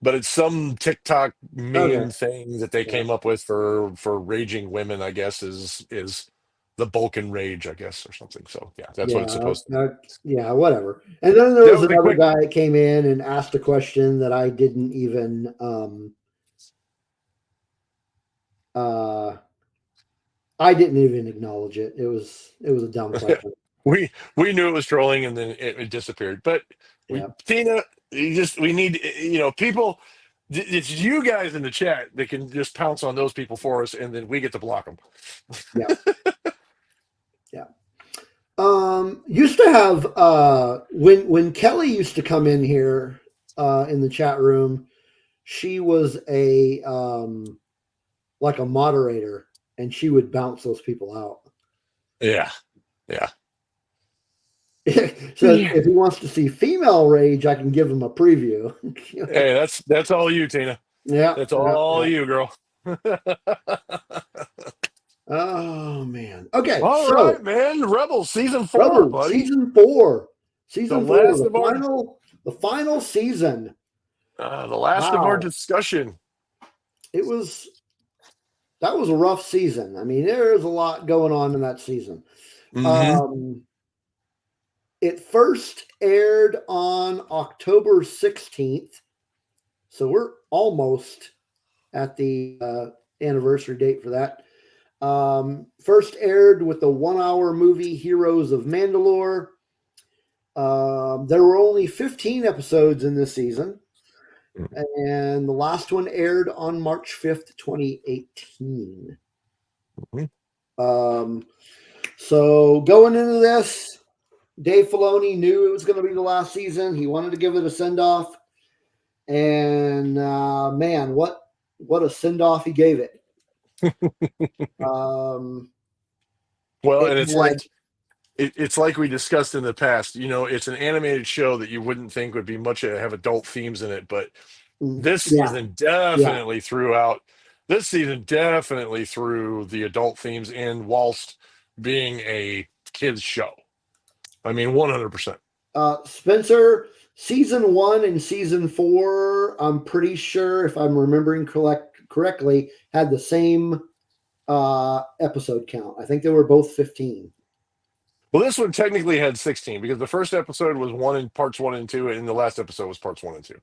But it's some TikTok meme thing that they came up with for raging women, I guess, is the Bulk and Rage, I guess, or something. So yeah, that's what it's supposed to be. Yeah, whatever. And then there was another guy that came in and asked a question that I didn't even acknowledge it. It was a dumb question. we knew it was trolling, and then it disappeared. But Tina, we need people. It's you guys in the chat that can just pounce on those people for us, and then we get to block them. Yeah. Used to have when Kelly used to come in here in the chat room, she was a like a moderator, and she would bounce those people out. Yeah. So if he wants to see female Rage, I can give him a preview. Hey, that's all you, Tina. Yeah, that's all you, girl. Oh man. Okay. All right, man. Rebels season 4, buddy. Season 4. The final season. The last of our discussion. It was that was a rough season. I mean, there's a lot going on in that season. Mm-hmm. Um, it first aired on October 16th, so we're almost at the anniversary date for that. First aired with the 1 hour movie Heroes of Mandalore. There were only 15 episodes in this season, and the last one aired on March 5th, 2018. Mm-hmm. So going into this, Dave Filoni knew it was going to be the last season. He wanted to give it a send off, and man, what a send off he gave it. Um, Well, it and it's had, like it's like we discussed in the past. It's an animated show that you wouldn't think would be much have adult themes in it, but this yeah, season yeah. definitely threw out. This season definitely threw the adult themes in, whilst being a kids show. I mean, 100%. Spencer, season 1 and season 4, I'm pretty sure, if I'm remembering correctly, had the same episode count. I think they were both 15. Well, this one technically had 16 because the first episode was parts one and two, and the last episode was parts one and two.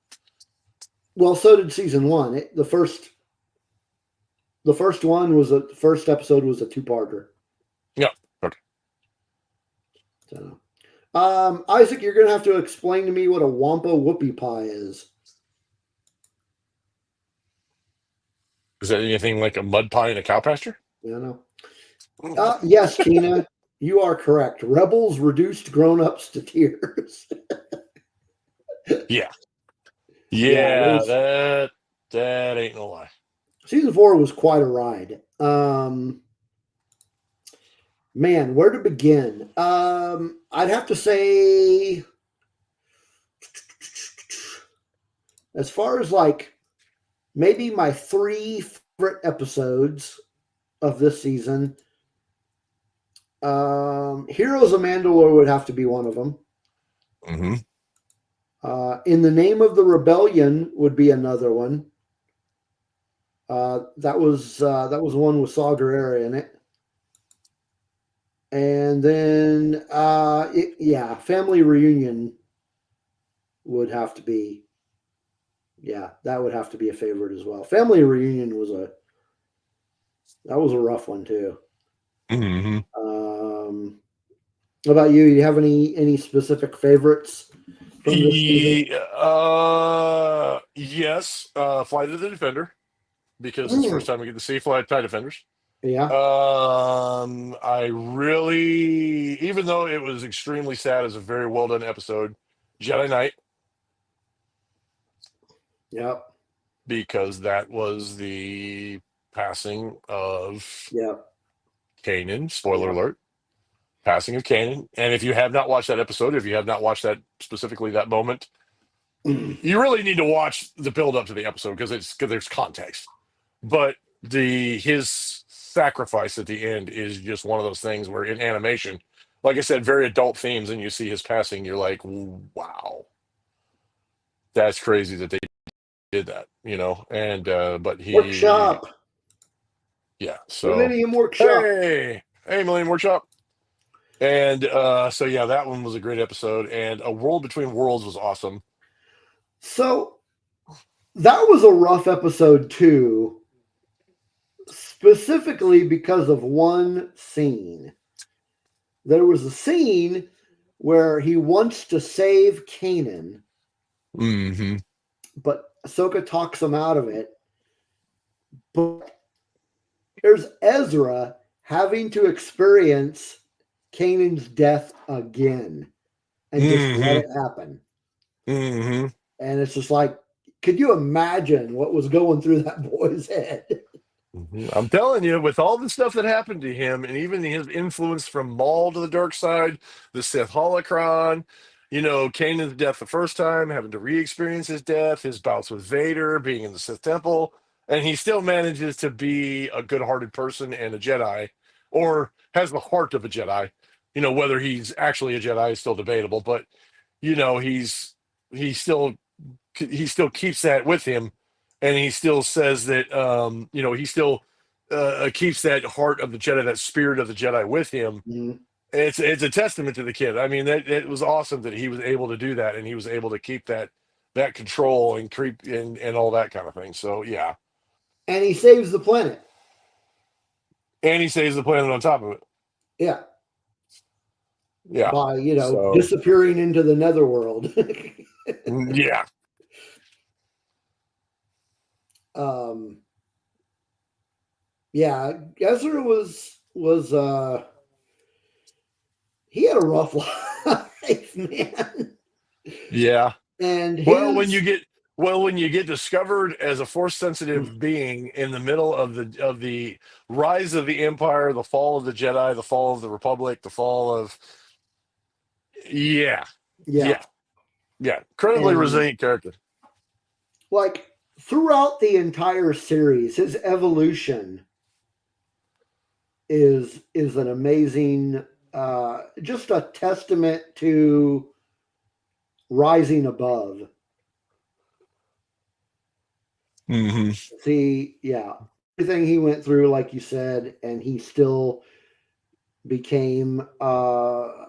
Well, so did season 1. The first episode was a two-parter. Yeah. Okay. So, Isaac, you're going to have to explain to me what a Wampa whoopie pie is. Is that anything like a mud pie in a cow pasture? You know? Yes, Tina, you are correct. Rebels reduced grown-ups to tears. Yeah. Yeah, Yeah, that ain't no lie. season 4 was quite a ride. Man, where to begin? I'd have to say, as far as like maybe my 3 favorite episodes of this season, Heroes of Mandalore would have to be one of them. Mm-hmm. In the Name of the Rebellion would be another one. That was one with Saw Gerrera in it. And then, Family Reunion would have to be, that would have to be a favorite as well. Family Reunion was a rough one too. Mm-hmm. What about you? You have any specific favorites from this season? Yes. Flight of the Defender, because it's the first time we get to see Flight TIE Defenders. Yeah. I really, even though it was extremely sad, as a very well done episode, Jedi Knight, Yep. because that was the passing of Yep. Kanan. Spoiler Yep. alert. Passing of Kanan. And if you have not watched that episode, if you have not watched that specifically that moment, you really need to watch the build up to the episode because there's context. But his sacrifice at the end is just one of those things where in animation, like I said, very adult themes, and you see his passing, you're like, wow, that's crazy that they did that, And but Workshop. yeah. So Millennium Workshop. hey, Millennium Workshop. And so yeah, that one was a great episode, and A World Between Worlds was awesome. So that was a rough episode too, specifically because of one scene. There was a scene where he wants to save Kanan, Mm-hmm. but Ahsoka talks him out of it. But here's Ezra having to experience Kanan's death again and just let it happen. Mm-hmm. And it's just like, could you imagine what was going through that boy's head? I'm telling you, with all the stuff that happened to him, and even his influence from Maul to the dark side, the Sith holocron, Kanan's death the first time, having to re-experience his death, his bouts with Vader, being in the Sith Temple, and he still manages to be a good-hearted person and a Jedi, or has the heart of a Jedi. Whether he's actually a Jedi is still debatable, but he still keeps that with him, and he still says that he still keeps that heart of the Jedi, that spirit of the Jedi with him. Mhm. It's a testament to the kid. I mean, that it was awesome that he was able to do that, and he was able to keep that control and creep and all that kind of thing. So yeah, And he saves the planet. and he saves the planet on top of it. Yeah. Yeah. By, So disappearing into the netherworld. yeah. um yeah, Ezra was he had a rough life, man. Yeah. And Well, his when you get discovered as a force sensitive being in the middle of the rise of the Empire, the fall of the Jedi, the fall of the Republic, the fall of yeah, yeah, yeah, yeah, incredibly and resilient character. like throughout the entire series, his evolution is an amazing just a testament to rising above. Mm-hmm. See, yeah, everything he went through, like you said, and he still became a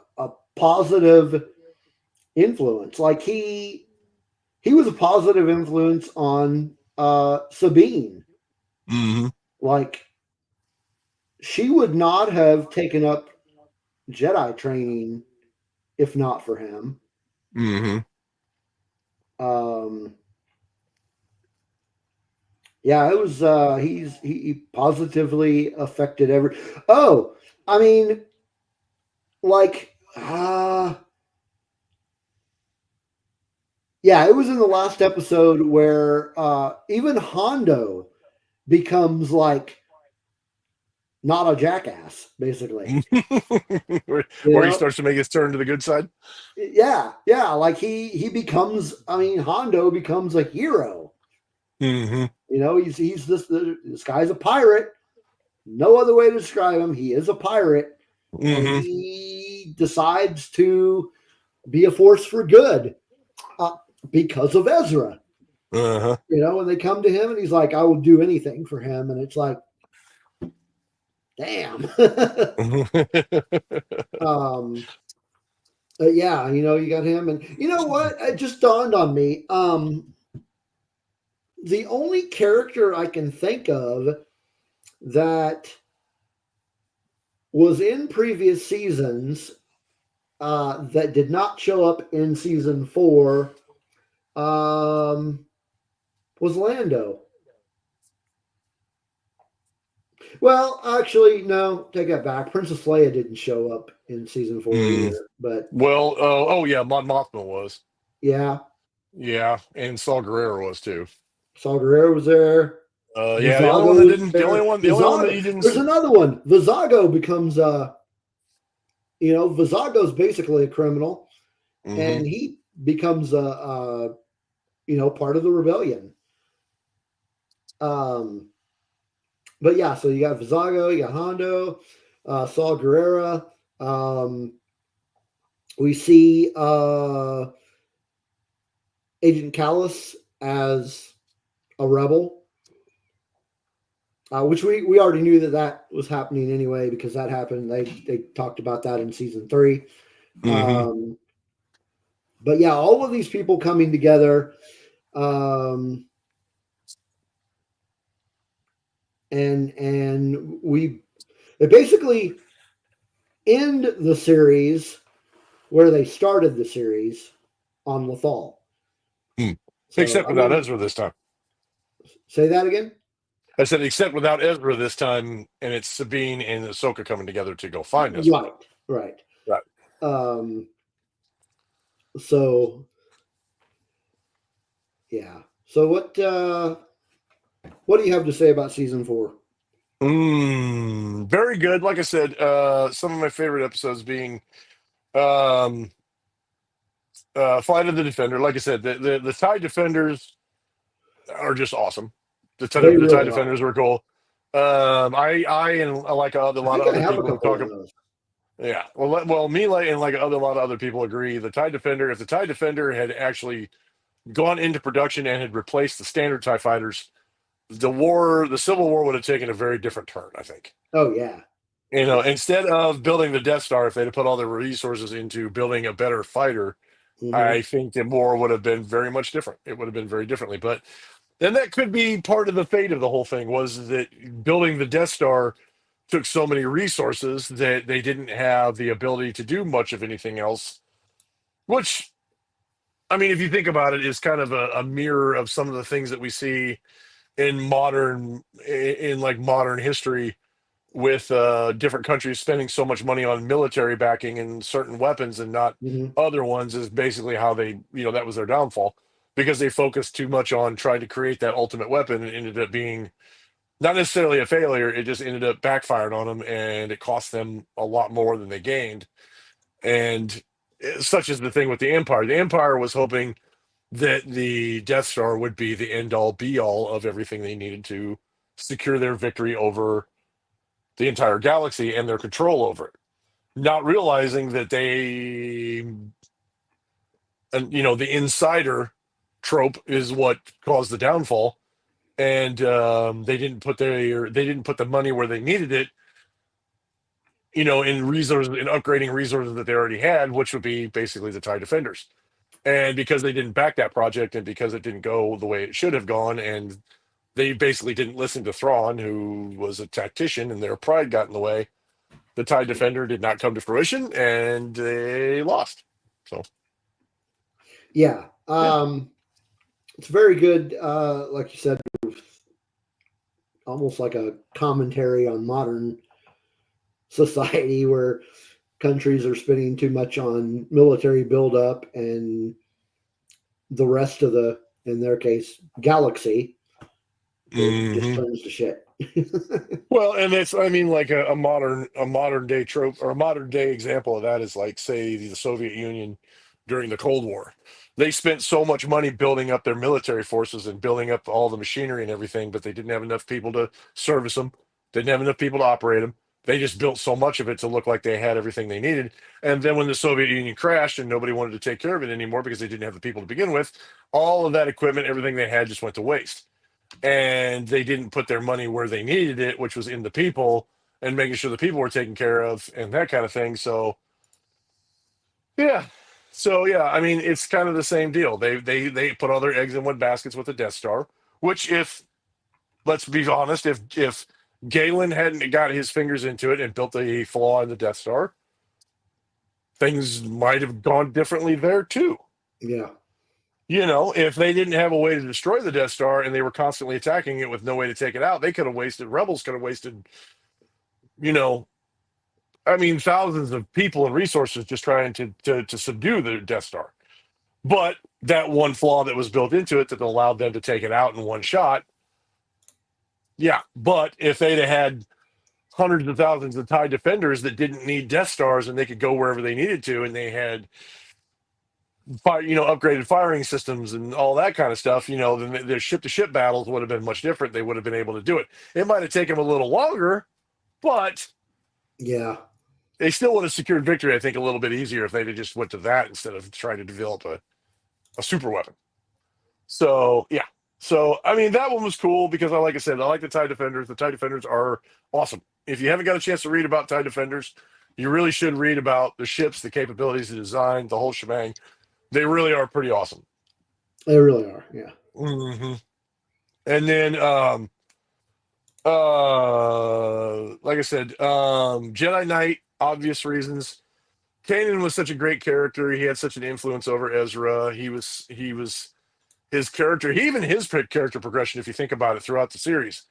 positive influence. Like he was a positive influence on Sabine. Mm-hmm. Like she would not have taken up Jedi training if not for him. Mm-hmm. Um, yeah, it was he positively affected every. Oh, I mean, like yeah, it was in the last episode where even Hondo becomes like not a jackass, basically. You Where he know, starts to make his turn to the good side. yeah, like he becomes. I mean, Hondo becomes a hero. Mm-hmm. He's this guy's a pirate. No other way to describe him. He is a pirate, and Mm-hmm. he decides to be a force for good uh, because of Ezra. Uh-huh. When they come to him and he's like, I will do anything for him. And it's like, damn. um, yeah, you got him. And you know what? It just dawned on me. The only character I can think of that was in previous seasons that did not show up in season 4 was Lando. Well, actually, no, take that back. Princess Leia didn't show up in season 4 Mm. either. But Well, oh yeah, Mon Mothma was. yeah, Yeah, and Saul Guerrero was too. Saul Guerrero was there. Yeah, the only one that Vizago was didn't, there. the only one that you didn't There's see. another one. Vizago becomes Vizago's basically a criminal, Mm-hmm. and he becomes part of the rebellion. But yeah, so you got Vizago, you got Hondo, Saul Guerrero. We see Agent Callus as a rebel, which we already knew that was happening anyway because that happened. They talked about that in season 3. Mm-hmm. But yeah, all of these people coming together, and they basically end the series where they started the series on Lothal. So Except without Ezra this time. say that again. I said, except without Ezra this time, and it's Sabine and Ahsoka coming together to go find Ezra. Right. Right. So yeah. So what do you have to say about season 4? Very good. Like I said, some of my favorite episodes being um, Flight of the Defender. Like I said, the TIE Defenders are just awesome. They The TIE really are. Defenders were cool. I and like a I lot think of I other have a people couple talk of about. those. Yeah, well, me and like a lot of other people agree. The TIE Defender, if the TIE Defender had actually gone into production and had replaced the standard TIE fighters, the Civil War would have taken a very different turn, I think. Oh yeah. Instead of building the Death Star, if they'd have put all their resources into building a better fighter, Hmm. I think the war would have been very much different. It would have been very differently. But then that could be part of the fate of the whole thing was that building the Death Star took so many resources that they didn't have the ability to do much of anything else. Which, I mean, if you think about it, is kind of a mirror of some of the things that we see in like modern history with different countries spending so much money on military backing and certain weapons and not Hmm. other ones is basically how they, that was their downfall because they focused too much on trying to create that ultimate weapon and ended up being not necessarily a failure. It just ended up backfiring on them and it cost them a lot more than they gained. And such is the thing with the Empire. The Empire was hoping that the Death Star would be the end all be all of everything they needed to secure their victory over the entire galaxy and their control over it, not realizing that the insider trope is what caused the downfall, and they didn't put the money where they needed it, in resources in upgrading resources that they already had, which would be basically the TIE Defenders. And because they didn't back that project, and because it didn't go the way it should have gone, and they basically didn't listen to Thrawn, who was a tactician, and their pride got in the way. The TIE Defender did not come to fruition, and they lost. So, Yeah. yeah. It's very good. Like you said, almost like a commentary on modern society where countries are spending too much on military buildup and the rest of the, in their case, galaxy, it just Hmm. turns to shit. Well, and it's, I mean, like a modern day trope or a modern day example of that is like, say, the Soviet Union during the Cold War. They spent so much money building up their military forces and building up all the machinery and everything, but they didn't have enough people to service them. Didn't have enough people to operate them. They just built so much of it to look like they had everything they needed. And then when the Soviet Union crashed and nobody wanted to take care of it anymore because they didn't have the people to begin with, all of that equipment, everything they had just went to waste, and they didn't put their money where they needed it, which was in the people and making sure the people were taken care of and that kind of thing. So yeah, I mean, it's kind of the same deal. They put all their eggs in one baskets with the Death Star, which, if let's be honest, if Galen hadn't got his fingers into it and built a flaw in the Death Star, things might have gone differently there too. Yeah. If they didn't have a way to destroy the Death Star and they were constantly attacking it with no way to take it out, they could have wasted, rebels could have wasted, you know, I mean, thousands of people and resources just trying to subdue the Death Star. But that one flaw that was built into it that allowed them to take it out in one shot, yeah. But if they'd have had hundreds of thousands of TIE Defenders that didn't need Death Stars and they could go wherever they needed to, and they had upgraded firing systems and all that kind of stuff, then their ship to ship battles would have been much different. They would have been able to do it. It might have taken them a little longer, but Yeah. they still would have secured victory, I think, a little bit easier if they'd have just went to that instead of trying to develop a super weapon. So yeah. So I mean, that one was cool because like I said, I like the TIE Defenders. The TIE Defenders are awesome. If you haven't got a chance to read about TIE Defenders, you really should read about the ships, the capabilities, the design, the whole shebang. They really are pretty awesome. They really are. Yeah. Hmm. And then, like I said, Jedi Knight, obvious reasons. Kanan was such a great character. He had such an influence over Ezra. He was his character. Even his character progression, if you think about it, throughout the series,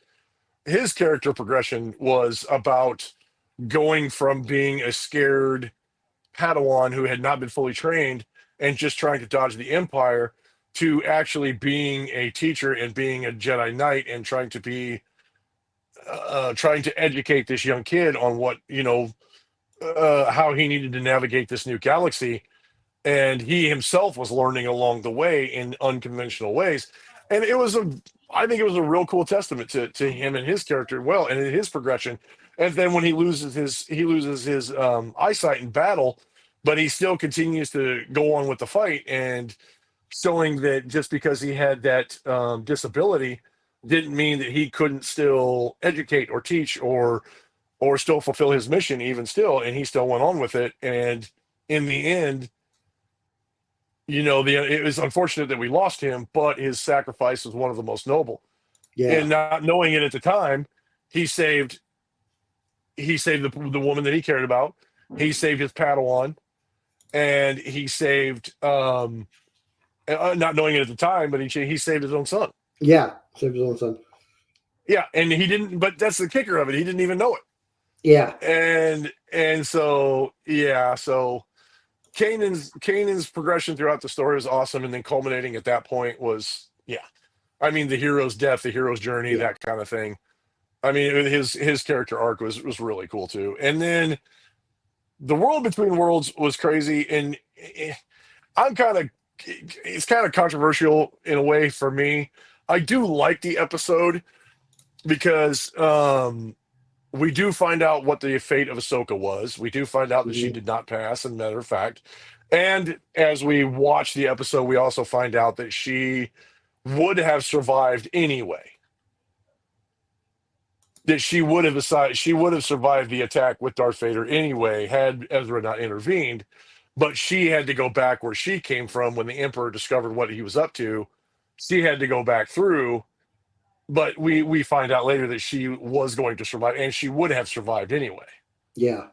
his character progression was about going from being a scared Padawan who had not been fully trained and just trying to dodge the Empire to actually being a teacher and being a Jedi Knight and trying to educate this young kid on what how he needed to navigate this new galaxy, and he himself was learning along the way in unconventional ways. And I think it was a real cool testament to him and his character, well, and in his progression. And then when he loses his eyesight in battle, but he still continues to go on with the fight, and showing that just because he had that disability didn't mean that he couldn't still educate or teach or still fulfill his mission even still, and he still went on with it. And in the end, it was unfortunate that we lost him, but his sacrifice was one of the most noble. And Yeah. not knowing it at the time, he saved the woman that he cared about. He saved his Padawan, and he saved not knowing it at the time, but he saved his own son. Yeah. Saved his own son. Yeah, and he didn't. But that's the kicker of it. He didn't even know it. Yeah. And so yeah, so Kanan's progression throughout the story was awesome, and then culminating at that point was, yeah. I mean, the hero's death, the hero's journey, Yeah. that kind of thing. I mean, his character arc was really cool too. And then the world between worlds was crazy, and I'm kind of it's kind of controversial in a way for me. I do like the episode because we do find out what the fate of Ahsoka was. We do find out that she Mhm. did not pass, as a matter of fact. And as we watch the episode, we also find out that she would have survived anyway. That she would have survived the attack with Darth Vader anyway, had Ezra not intervened. But she had to go back where she came from when the Emperor discovered what he was up to. She had to go back through, but we find out later that she was going to survive, and she would have survived anyway. Yeah.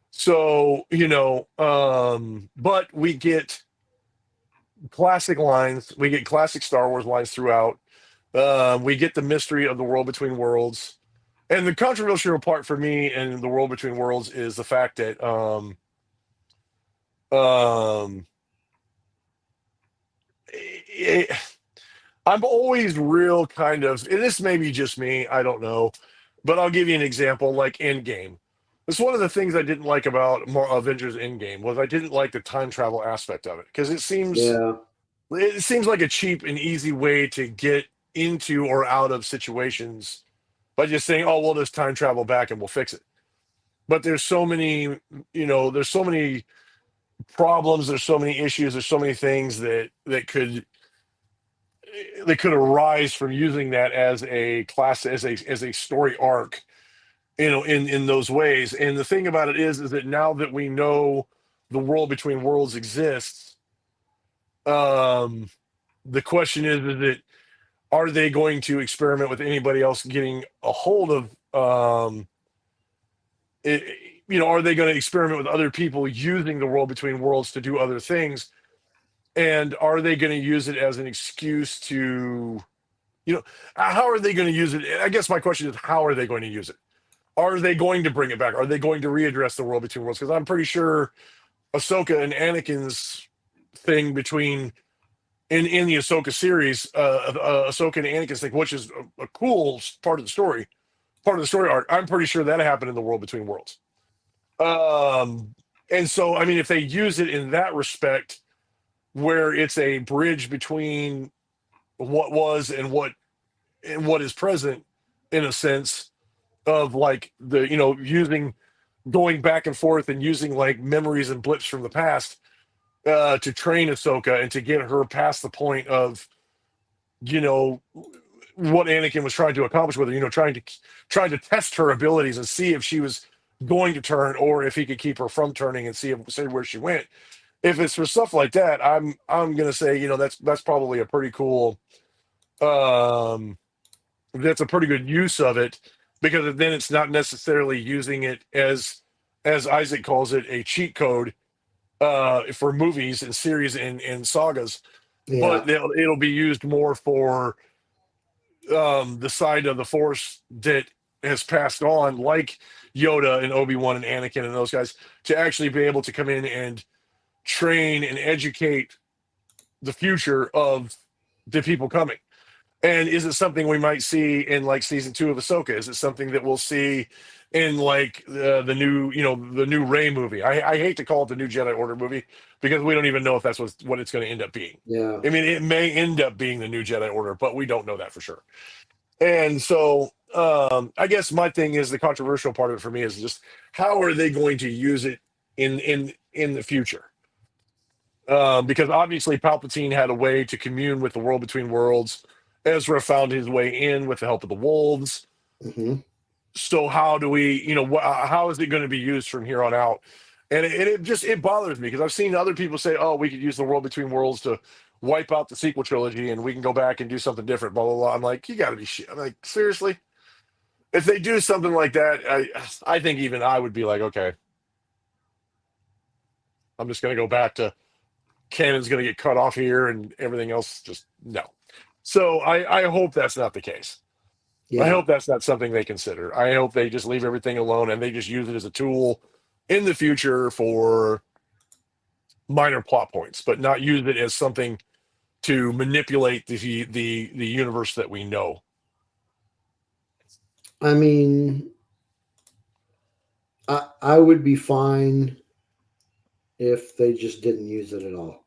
So, but we get classic lines, we get classic Star Wars lines throughout. We get the mystery of the world between worlds. And the controversial part for me in the world between worlds is the fact that I'm always real kind of, and this may be just me, I don't know, but I'll give you an example, like Endgame. It's one of the things I didn't like about Avengers Endgame was I didn't like the time travel aspect of it because Yeah. it seems like a cheap and easy way to get into or out of situations by just saying, "Oh, we'll just time travel back and we'll fix it." But there's so many, there's so many problems, there's so many issues, there's so many things that could arise from using that as a class as a story arc, in those ways. And the thing about it is that now that we know the world between worlds exists, the question is that are they going to experiment with anybody else getting a hold of it, are they going to experiment with other people using the world between worlds to do other things, and are they going to use it as an excuse to, how are they going to use it? I guess my question is, how are they going to use it? Are they going to bring it back? Are they going to readdress the world between worlds? Because I'm pretty sure Ahsoka and Anakin's thing between in the Ahsoka series, Ahsoka and Anakin's thing, which is a cool part of the story arc. I'm pretty sure that happened in the world between worlds. And so, I mean, if they use it in that respect, where it's a bridge between what was and what is present, in a sense of like using going back and forth and using like memories and blips from the past to train Ahsoka and to get her past the point of what Anakin was trying to accomplish with her, trying to test her abilities and see if she was going to turn or if he could keep her from turning and see where she went. If it's for stuff like that, I'm gonna say that's probably a pretty cool that's a pretty good use of it, because then it's not necessarily using it as Isaac calls it, a cheat code for movies and series and sagas, Yeah. but it'll be used more for the side of the Force that has passed on, like Yoda and Obi-Wan and Anakin and those guys, to actually be able to come in and train and educate the future of the people coming. And is it something we might see in like season 2 of Ahsoka? Is it something that we'll see in like the new Rey movie? I hate to call it the new Jedi Order movie because we don't even know if that's what it's going to end up being. Yeah. I mean, it may end up being the new Jedi Order, but we don't know that for sure. And so I guess my thing is, the controversial part of it for me is just how are they going to use it in the future? Because obviously Palpatine had a way to commune with the world between worlds Ezra found his way in with the help of the wolves. Mm-hmm. So how do we, how is it going to be used from here on out? And it bothers me because I've seen other people say, oh, we could use the World Between Worlds to wipe out the sequel trilogy and we can go back and do something different, blah, blah, blah. I'm like, you got to be shit. I'm like, seriously? If they do something like that, I think even I would be like, okay, I'm just going to go back to canon's going to get cut off here and everything else. Just no. So I hope that's not the case. I Yeah. hope that's not something they consider. I hope they just leave everything alone and they just use it as a tool in the future for minor plot points, but not use it as something to manipulate the universe that we know. I mean, I would be fine if they just didn't use it at all.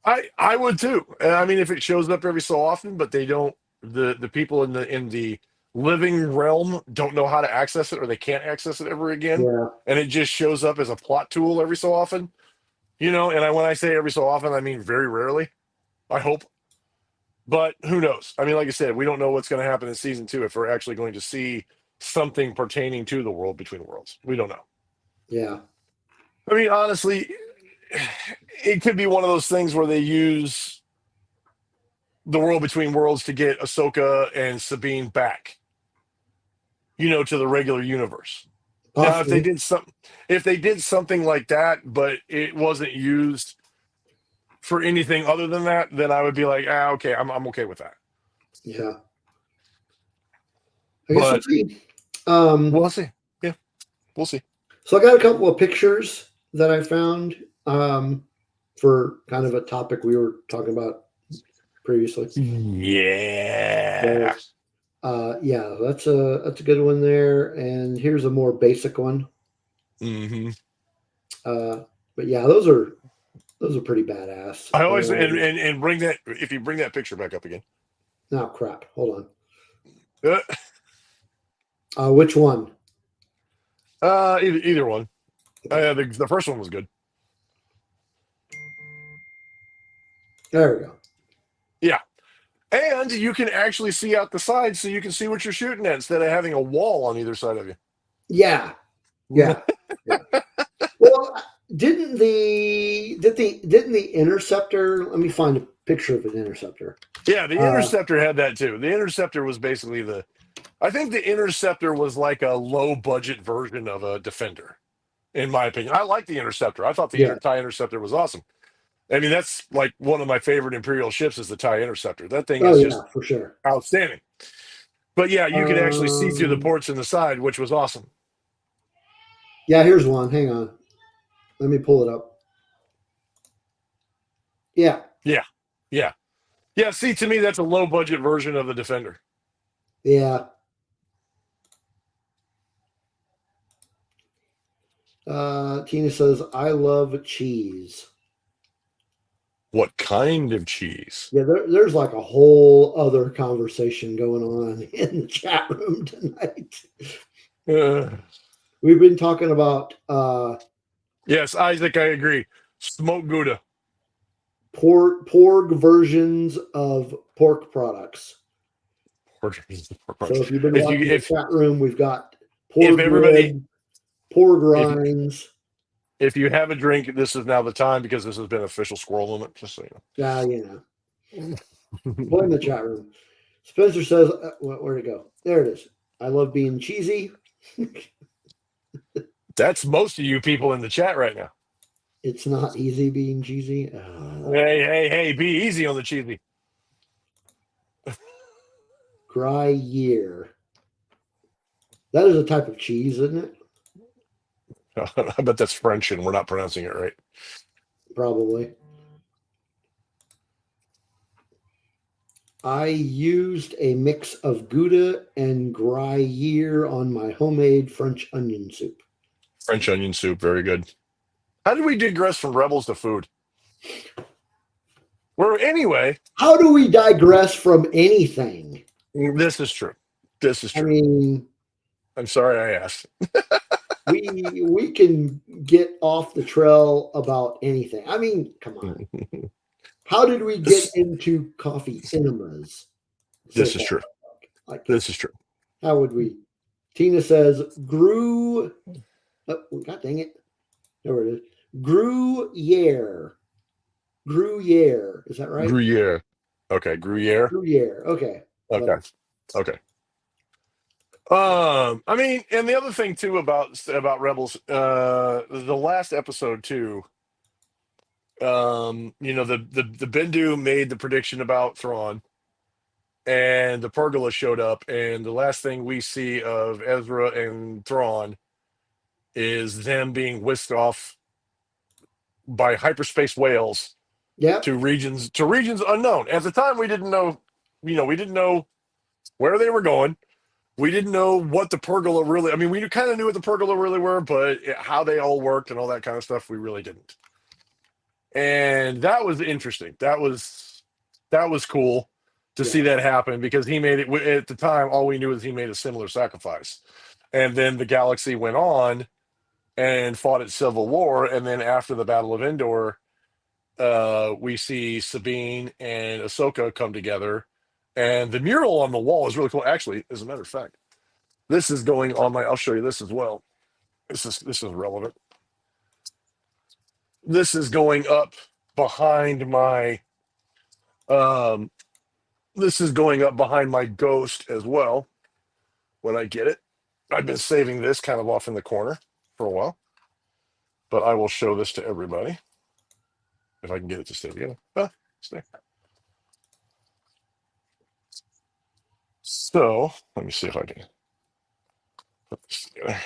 I would too. I mean, if it shows up every so often, but they don't, the people in the living realm don't know how to access it or they can't access it ever again, Yeah. and it just shows up as a plot tool every so often. And when I say every so often, I mean very rarely. I hope. But who knows? I mean, like I said, we don't know what's going to happen in season 2 if we're actually going to see something pertaining to the World Between Worlds. We don't know. Yeah. I mean, honestly, it could be one of those things where they use the World Between Worlds to get Ahsoka and Sabine back, to the regular universe. Now, Possibly. if they did something like that, but it wasn't used for anything other than that, then I would be like, okay, I'm okay with that. Yeah. I guess we'll But see. we'll see. Yeah, we'll see. So I got a couple of pictures that I found for kind of a topic we were talking about previously. Yeah. Yeah, that's a good one there. And here's a more basic one. Mm-hmm. But yeah, those are pretty badass. I always and bring that if you bring that picture back up again. No, crap. Hold Uh, on. Which one? either one. The first one was good. There we go. Yeah. And you can actually see out the side so you can see what you're shooting at instead of having a wall on either side of you. Yeah. Yeah. Yeah. Well, didn't the interceptor, let me find a picture of an interceptor. Yeah, the interceptor had that too. The interceptor was basically I think the interceptor was like a low budget version of a defender, in my opinion. I like the interceptor. I thought the TIE interceptor was awesome. I mean, that's like one of my favorite Imperial ships is the TIE interceptor. That thing is just for sure. outstanding. But yeah, you could actually see through the ports in the side, which was awesome. Yeah, here's one. Hang on. Let me pull it up. Yeah. Yeah. Yeah. Yeah, see, to me, that's a low budget version of the Defender. Yeah. Tina says, I love cheese. What kind of cheese? Yeah, there's like a whole other conversation going on in the chat room tonight. We've been talking about yes, Isaac, I agree. Smoked Gouda. pork versions of pork products. So if you've been watching the chat room, we've got pork rib, pork rinds. If you have a drink, this is now the time because this has been official squirrel moment. Just so you know. Yeah, you know. Put in the chat room. Spencer says, where'd it go? There it is. I love being cheesy. That's most of you people in the chat right now. It's not easy being cheesy. Hey, be easy on the cheesy. Gruyere. That is a type of cheese, isn't it? I bet that's French and we're not pronouncing it right. Probably. I used a mix of Gouda and Gruyere on my homemade French onion soup. French onion soup, very good. How did we digress from Rebels to food? Well, anyway. How do we digress from anything? This is true. This is true. I mean, I'm sorry I asked. we can get off the trail about anything. I mean, come on. How did we get into coffee enemas? This is true. Like, This is true. how would we? Tina says, Grew. Oh, God dang it. There it is. Gruyere. Gruyere. Is that right? Gruyere. Okay, Gruyere. Gruyere. Okay. Okay. Okay. I mean, and the other thing too about Rebels, the last episode too, the Bendu made the prediction about Thrawn, and the Pergola showed up, and the last thing we see of Ezra and Thrawn is them being whisked off by hyperspace whales Yep. to regions unknown. At the time, we didn't know, we didn't know where they were going. We didn't know what the Pergola really. I mean, we kind of knew what the Pergola really were, but how they all worked and all that kind of stuff, we really didn't. And that was interesting. That was cool to see that happen, because he made it at the time. All we knew is he made a similar sacrifice, and then the galaxy went on and fought its civil war, and then after the Battle of Endor, we see Sabine and Ahsoka come together, and the mural on the wall is really cool. Actually, as a matter of fact, this is going on my. I'll show you this as well. This is relevant. This is going up behind my. This is going up behind my ghost as well. When I get it, I've been saving this kind of off in the corner for a while, but I will show this to everybody if I can get it to stay together. Stay. So let me see if I can put this together.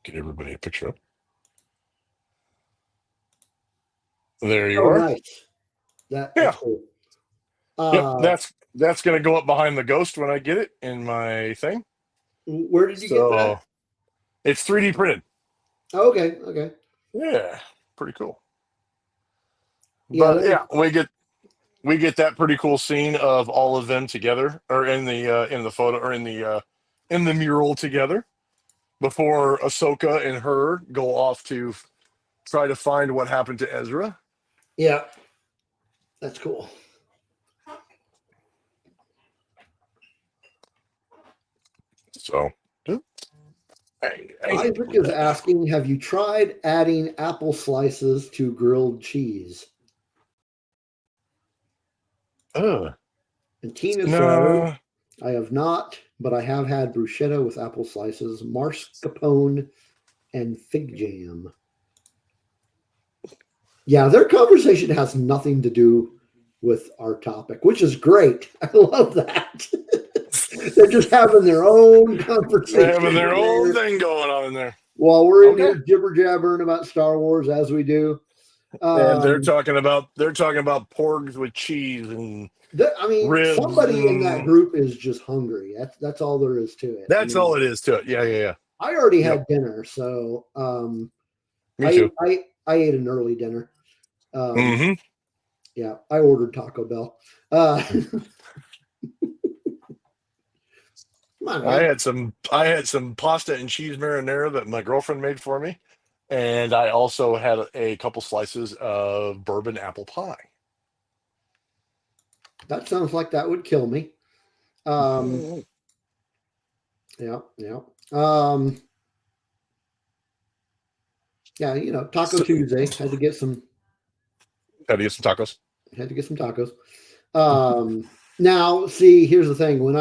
Get everybody a picture up. There you are. Nice. That's cool. Yep, that's going to go up behind the ghost when I get it in my thing. Where did you get that? It's 3D printed. Oh, okay. Yeah, pretty cool. Yeah, But we get that pretty cool scene of all of them together, or in the photo, or in the mural together, before Ahsoka and her go off to try to find what happened to Ezra. Yeah, that's cool. So, Isaac is asking, have you tried adding apple slices to grilled cheese? And Tina says, I have not, but I have had bruschetta with apple slices, mascarpone, and fig jam. Yeah, their conversation has nothing to do with our topic, which is great. I love that. They're just having their own conversation. They're having their own thing going on in there. While we're in here jibber jabbering about Star Wars, as we do. And they're talking about porgs with cheese and ribs. Somebody in that group is just hungry. That's all there is to it. That's all it is to it. Yeah. I already had dinner, so Me too. I ate an early dinner. Mm-hmm. Yeah, I ordered Taco Bell. Come on, I had some pasta and cheese marinara that my girlfriend made for me, and I also had a couple slices of bourbon apple pie. That sounds like that would kill me. Yeah. Yeah, Taco Tuesday. Had to get some tacos. Had to get some tacos. Now, see, here's the thing. When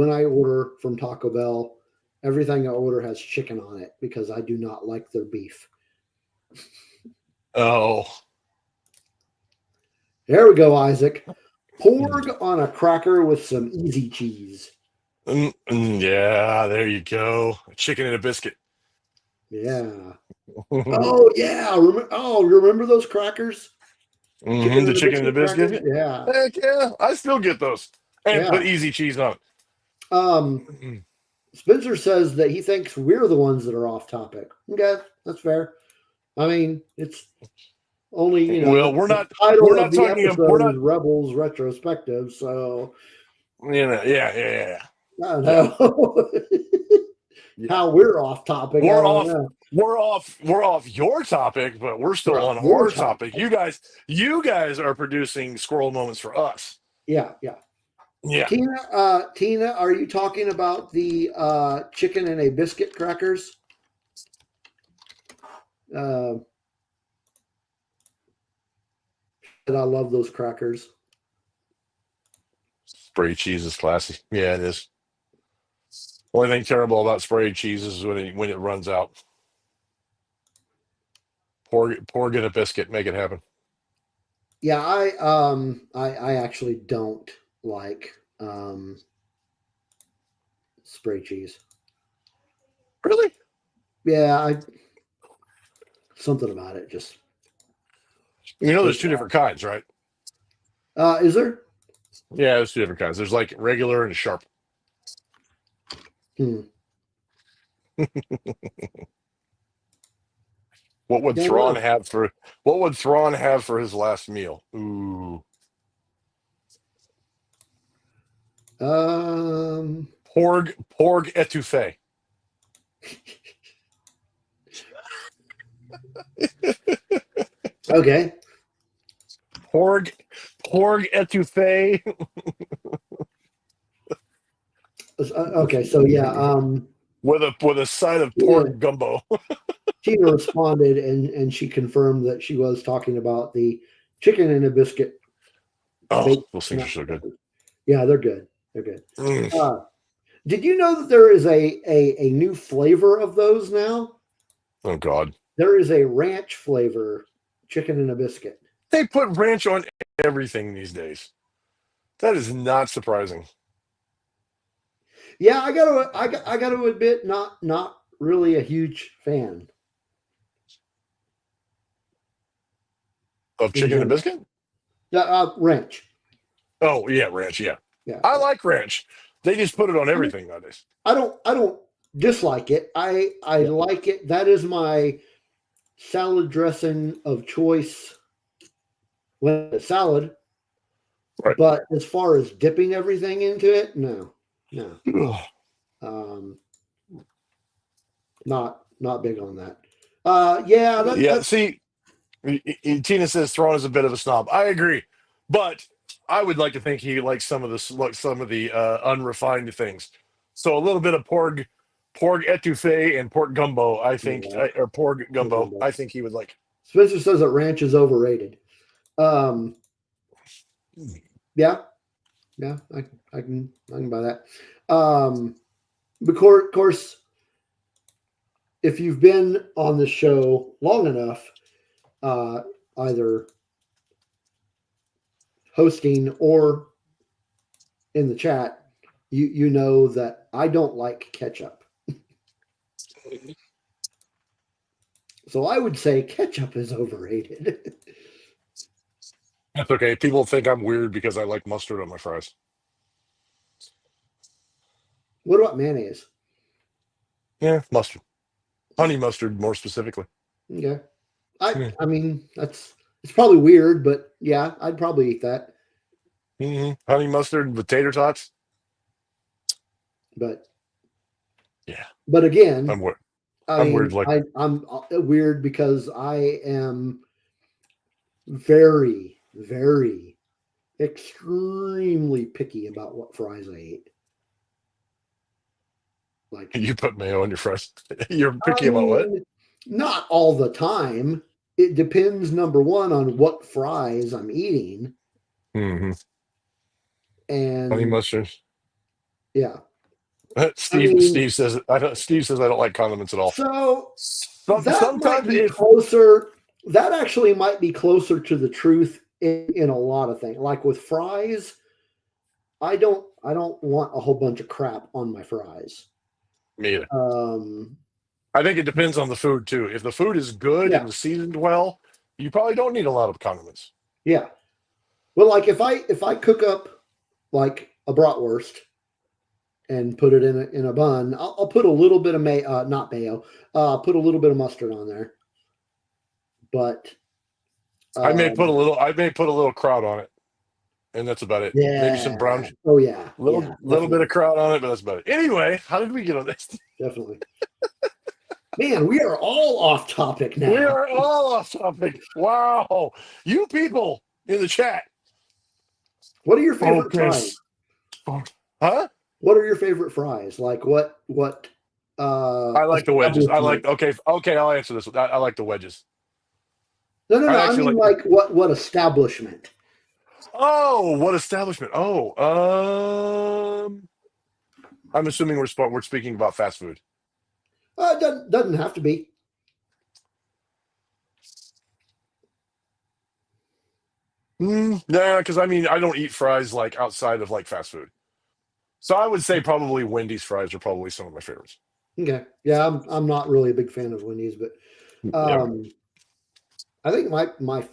I order from Taco Bell, everything I order has chicken on it because I do not like their beef. Oh. There we go, Isaac. Porg on a cracker with some easy cheese. Yeah, there you go. Chicken and a biscuit. Yeah. Oh, yeah. Remember those crackers? The chicken and the biscuit? Crackers? Yeah. Heck yeah. I still get those. And put easy cheese on it. Spencer says that he thinks we're the ones that are off topic. Okay, that's fair. I mean, it's only, well, we're not talking about Rebels Retrospective, so yeah. I don't know. how we're off topic. I We're don't off. know. We're off your topic, but we're still We're on off your our topic. You guys are producing squirrel moments for us. Yeah, yeah. Yeah. Tina, are you talking about the chicken and a biscuit crackers? And I love those crackers. Spray cheese is classy. Yeah, it is. Only thing terrible about sprayed cheese is when it runs out. Pour get a biscuit, make it happen. Yeah, I actually don't like spray cheese. Really? Yeah, something about it just. You know, there's two different kinds, right? Is there? Yeah, there's two different kinds. There's like regular and sharp. Hmm. What would Don't Thrawn know. have for his last meal? Ooh. Porg etouffee. Okay. Porg etouffee. Okay, so yeah, with a side of yeah. pork gumbo. Tina responded and she confirmed that she was talking about the chicken and a biscuit. Oh, those things are so good. Yeah, they're good. They're good. Mm. Did you know that there is a new flavor of those now? Oh God. There is a ranch flavor chicken and a biscuit. They put ranch on everything these days. That is not surprising. Yeah, I gotta admit, not really a huge fan Of in chicken and general. biscuit? Ranch. Oh yeah, ranch. Yeah, Yeah, I like ranch. They just put it on everything nowadays. I don't dislike it. I like it. That is my salad dressing of choice when it's salad. Right. But as far as dipping everything into it, no. Ugh. Not big on that. Yeah, Yeah. See, Tina says Thrawn is a bit of a snob. I agree, but I would like to think he likes some of the unrefined things. So a little bit of pork etouffee and pork gumbo. I think, Yeah. or pork gumbo. I think he would like. Spencer says that ranch is overrated. Yeah, I can buy that. Of course, if you've been on the show long enough, either hosting or in the chat, you know that I don't like ketchup. So I would say ketchup is overrated. That's okay. People think I'm weird because I like mustard on my fries. What about mayonnaise? Yeah, mustard, honey mustard, more specifically. Okay. I mean, it's probably weird, but yeah, I'd probably eat that. Mm-hmm. Honey mustard with tater tots. But yeah, again, I'm weird. I'm weird. Like I'm weird because I am very, very, extremely picky about what fries I eat. Like you put mayo on your fries. You're picky about what? Not all the time. It depends, number one, on what fries I'm eating. Mm-hmm. And honey mustard. Yeah. Steve says I don't like condiments at all. So sometimes might be closer. That actually might be closer to the truth in a lot of things. Like with fries, I don't want a whole bunch of crap on my fries. Me either. I think it depends on the food too. If the food is good and seasoned well, you probably don't need a lot of condiments. Yeah. Well, like if I cook up like a bratwurst and put it in a bun, I'll put a little bit of not mayo, put a little bit of mustard on there. But I may put a little kraut on it. and that's about it. Maybe some brown, Yeah. Oh yeah. Yeah. little bit of kraut on it, but that's about it. Anyway, how did we get on this? Definitely. Man, we are all off topic now. We are all off topic. Wow, you people in the chat. What are your favorite fries? Huh? What are your favorite fries? Like what? I like the wedges. I like. establishment? Okay. I'll answer this. I like the wedges. No. I I actually mean, like. like what establishment? Oh, what establishment? I'm assuming we're speaking about fast food. It doesn't have to be. Nah, because I mean I don't eat fries like outside of like fast food. So I would say probably Wendy's fries are probably some of my favorites. Okay. Yeah, I'm not really a big fan of Wendy's, but Yeah. I think my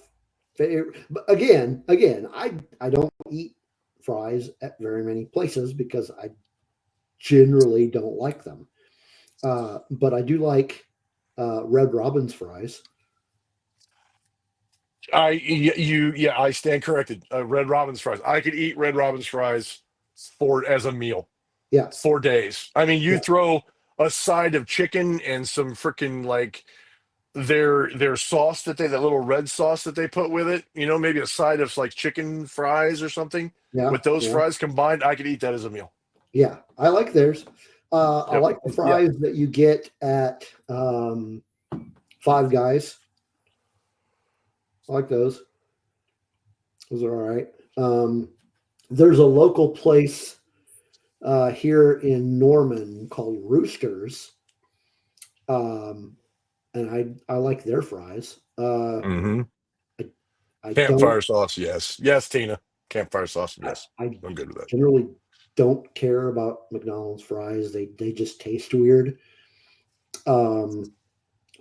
favorite. But again, I don't eat fries at very many places because I generally don't like them. But I do like Red Robin's fries. I stand corrected. Red Robin's fries. I could eat Red Robin's fries for as a meal Yeah, 4 days. I mean, you yeah, throw a side of chicken and some freaking like their sauce that little red sauce that they put with it. You know, maybe a side of like chicken fries or something. yeah, With those yeah, fries combined, I could eat that as a meal. yeah. I like theirs. I Yep. like the Yeah. fries that you get at Five Guys. I like those. Those are all right. There's a local place here in Norman called Roosters, and I like their fries. Mm-hmm. I Campfire don't. sauce, yes. Yes, Tina. Campfire sauce, yes. I I'm good with that. generally don't care about McDonald's fries. They just taste weird. Um,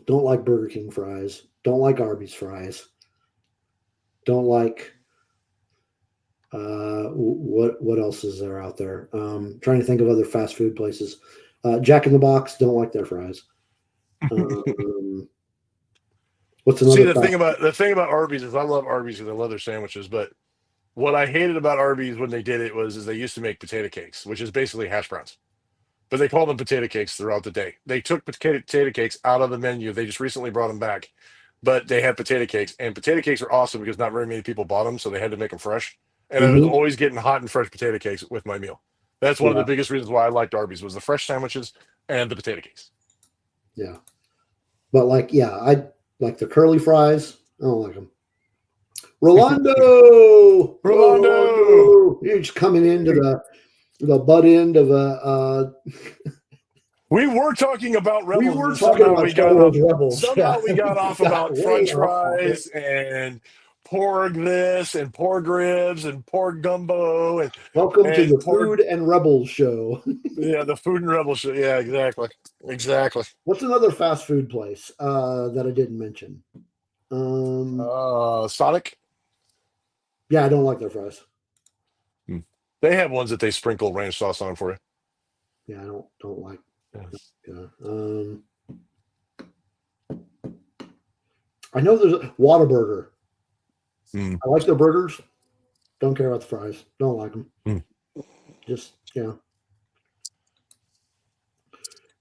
don't like Burger King fries. Don't like Arby's fries. Don't like what else is there out there? Trying to think of other fast food places. Jack in the Box, don't like their fries. What's See, another the thing about Arby's is I love Arby's because I love their sandwiches, but what I hated about Arby's when they did it is they used to make potato cakes, which is basically hash browns. But they called them potato cakes throughout the day. They took potato cakes out of the menu. They just recently brought them back, but they had potato cakes, and potato cakes are awesome because not very many people bought them, so they had to make them fresh. And I was Mhm. always getting hot and fresh potato cakes with my meal. That's one of the Yeah, biggest reasons why I liked Arby's was the fresh sandwiches and the potato cakes. yeah. But like, yeah, I like the curly fries. I don't like them. Rolando, Rolando, you're just coming into the butt end of a. we were talking about We rebels, were and talking somehow about we Star got Wars off. Rebels. Somehow Yeah, we got off got about way French off topic. fries and pork this and pork ribs and pork gumbo Welcome to and the pork. Food and Rebels show. Yeah, the food and rebel shit. Yeah, exactly, exactly. What's another fast food place that I didn't mention? Sonic. Yeah, I don't like their fries. They have ones that they sprinkle ranch sauce on for you. Yeah, I don't like. Yeah. Yeah. I know there's a Whataburger. I like their burgers. Don't care about the fries. Don't like them. Just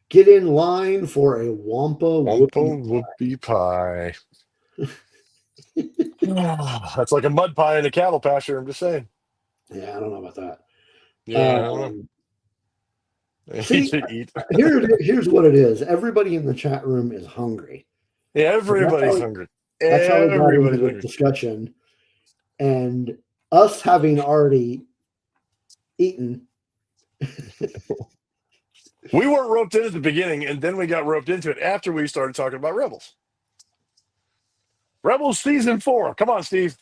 get in line for a Wampa Wampa whoopie. whoopie pie. That's like a mud pie in a cattle pasture. I'm just saying. Yeah, I don't know about that. Yeah, I don't know. See, Eat. here's what it is. Everybody in the chat room is hungry. Everybody's hungry. That's how we got into Everybody's this hungry. discussion. And us having already eaten. We weren't roped in at the beginning, and then we got roped into it after we started talking about Rebels. Rebels season 4. Come on, Steve.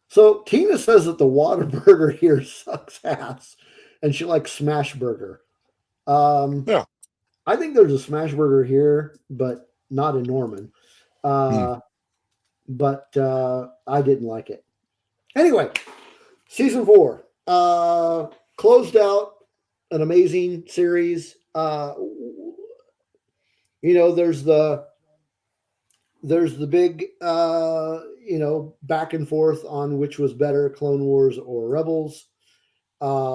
So Tina says that the Whataburger here sucks ass, and she likes Smash Burger. Yeah. I think there's a Smash Burger here, but not in Norman. But I didn't like it. Anyway, season 4 closed out an amazing series. There's the big back and forth on which was better, Clone Wars or Rebels. I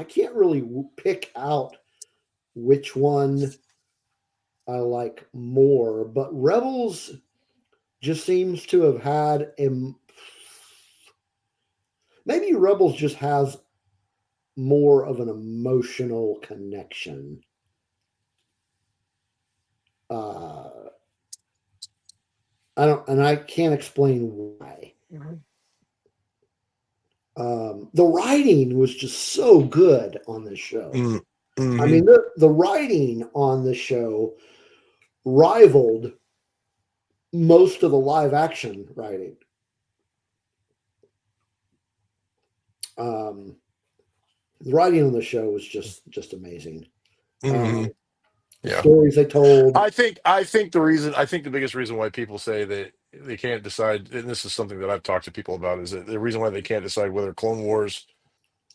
can't really pick out which one I like more, but Rebels just seems to have had maybe Rebels just has more of an emotional connection. I can't explain why. The writing was just so good on this show. Mm-hmm. I mean, the writing on the show rivaled most of the live action writing. The writing on the show was just amazing. Mm-hmm. The Yeah. stories they told. I think the biggest reason why people say that they can't decide, and this is something that I've talked to people about, is that the reason why they can't decide whether Clone Wars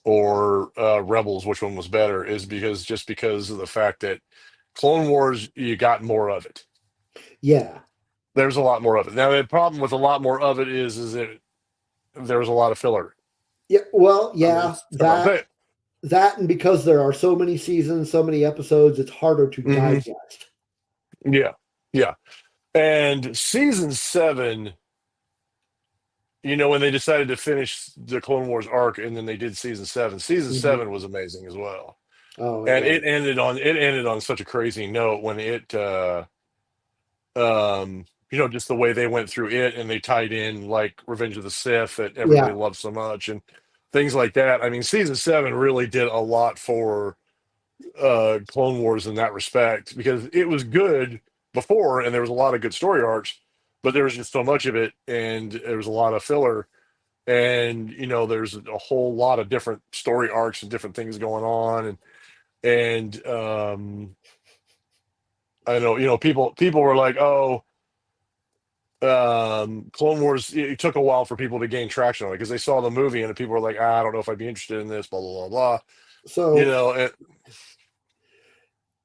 or Rebels, which one was better, is because of the fact that Clone Wars, you got more of it. Yeah. There's a lot more of it. Now the problem with a lot more of it is that there's a lot of filler. Yeah. Well, I mean, yeah, that's what I'm saying. that and because there are so many seasons, so many episodes, it's harder to digest. Yeah, yeah. And season 7, when they decided to finish the Clone Wars arc, and then they did season 7. Season Mhm. 7 was amazing as well, Oh, and it ended on such a crazy note when just the way they went through it, and they tied in like Revenge of the Sith that everybody yeah, loved so much, and things like that. I mean, season 7 really did a lot for Clone Wars in that respect, because it was good before, and there was a lot of good story arcs, but there was just so much of it, and there was a lot of filler, and there's a whole lot of different story arcs and different things going on, and I know people were like, oh, Clone Wars, it took a while for people to gain traction on it because they saw the movie and people were like, I don't know if I'd be interested in this, blah blah blah blah. so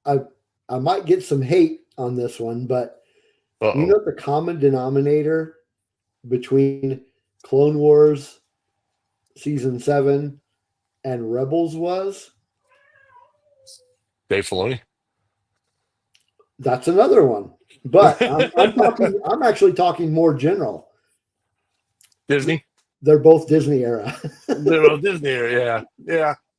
And I might get some hate on this one, but you know uh-oh, what the common denominator between Clone Wars season 7 and Rebels was? Dave Filoni. That's another one. But I'm actually talking more general. Disney. They're both Disney era. Well, Disney, yeah.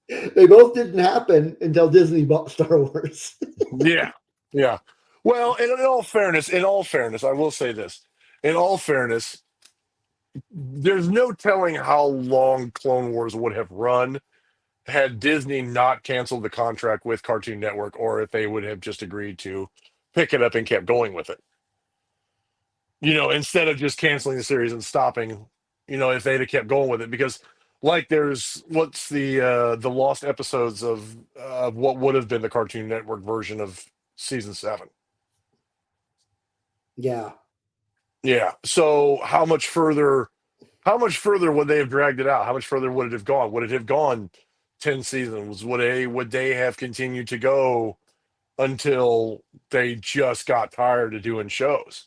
They both didn't happen until Disney bought Star Wars. Yeah, yeah. Well, and in all fairness, I will say this. In all fairness, there's no telling how long Clone Wars would have run had Disney not canceled the contract with Cartoon Network, or if they would have just agreed to pick it up and kept going with it. Instead of just canceling the series and stopping, if they'd have kept going with it, because like there's what's the lost episodes of what would have been the Cartoon Network version of season 7. Yeah. Yeah. So how much further would they have dragged it out? How much further would it have gone? Would it have gone 10 seasons? Would they have continued to go until they just got tired of doing shows?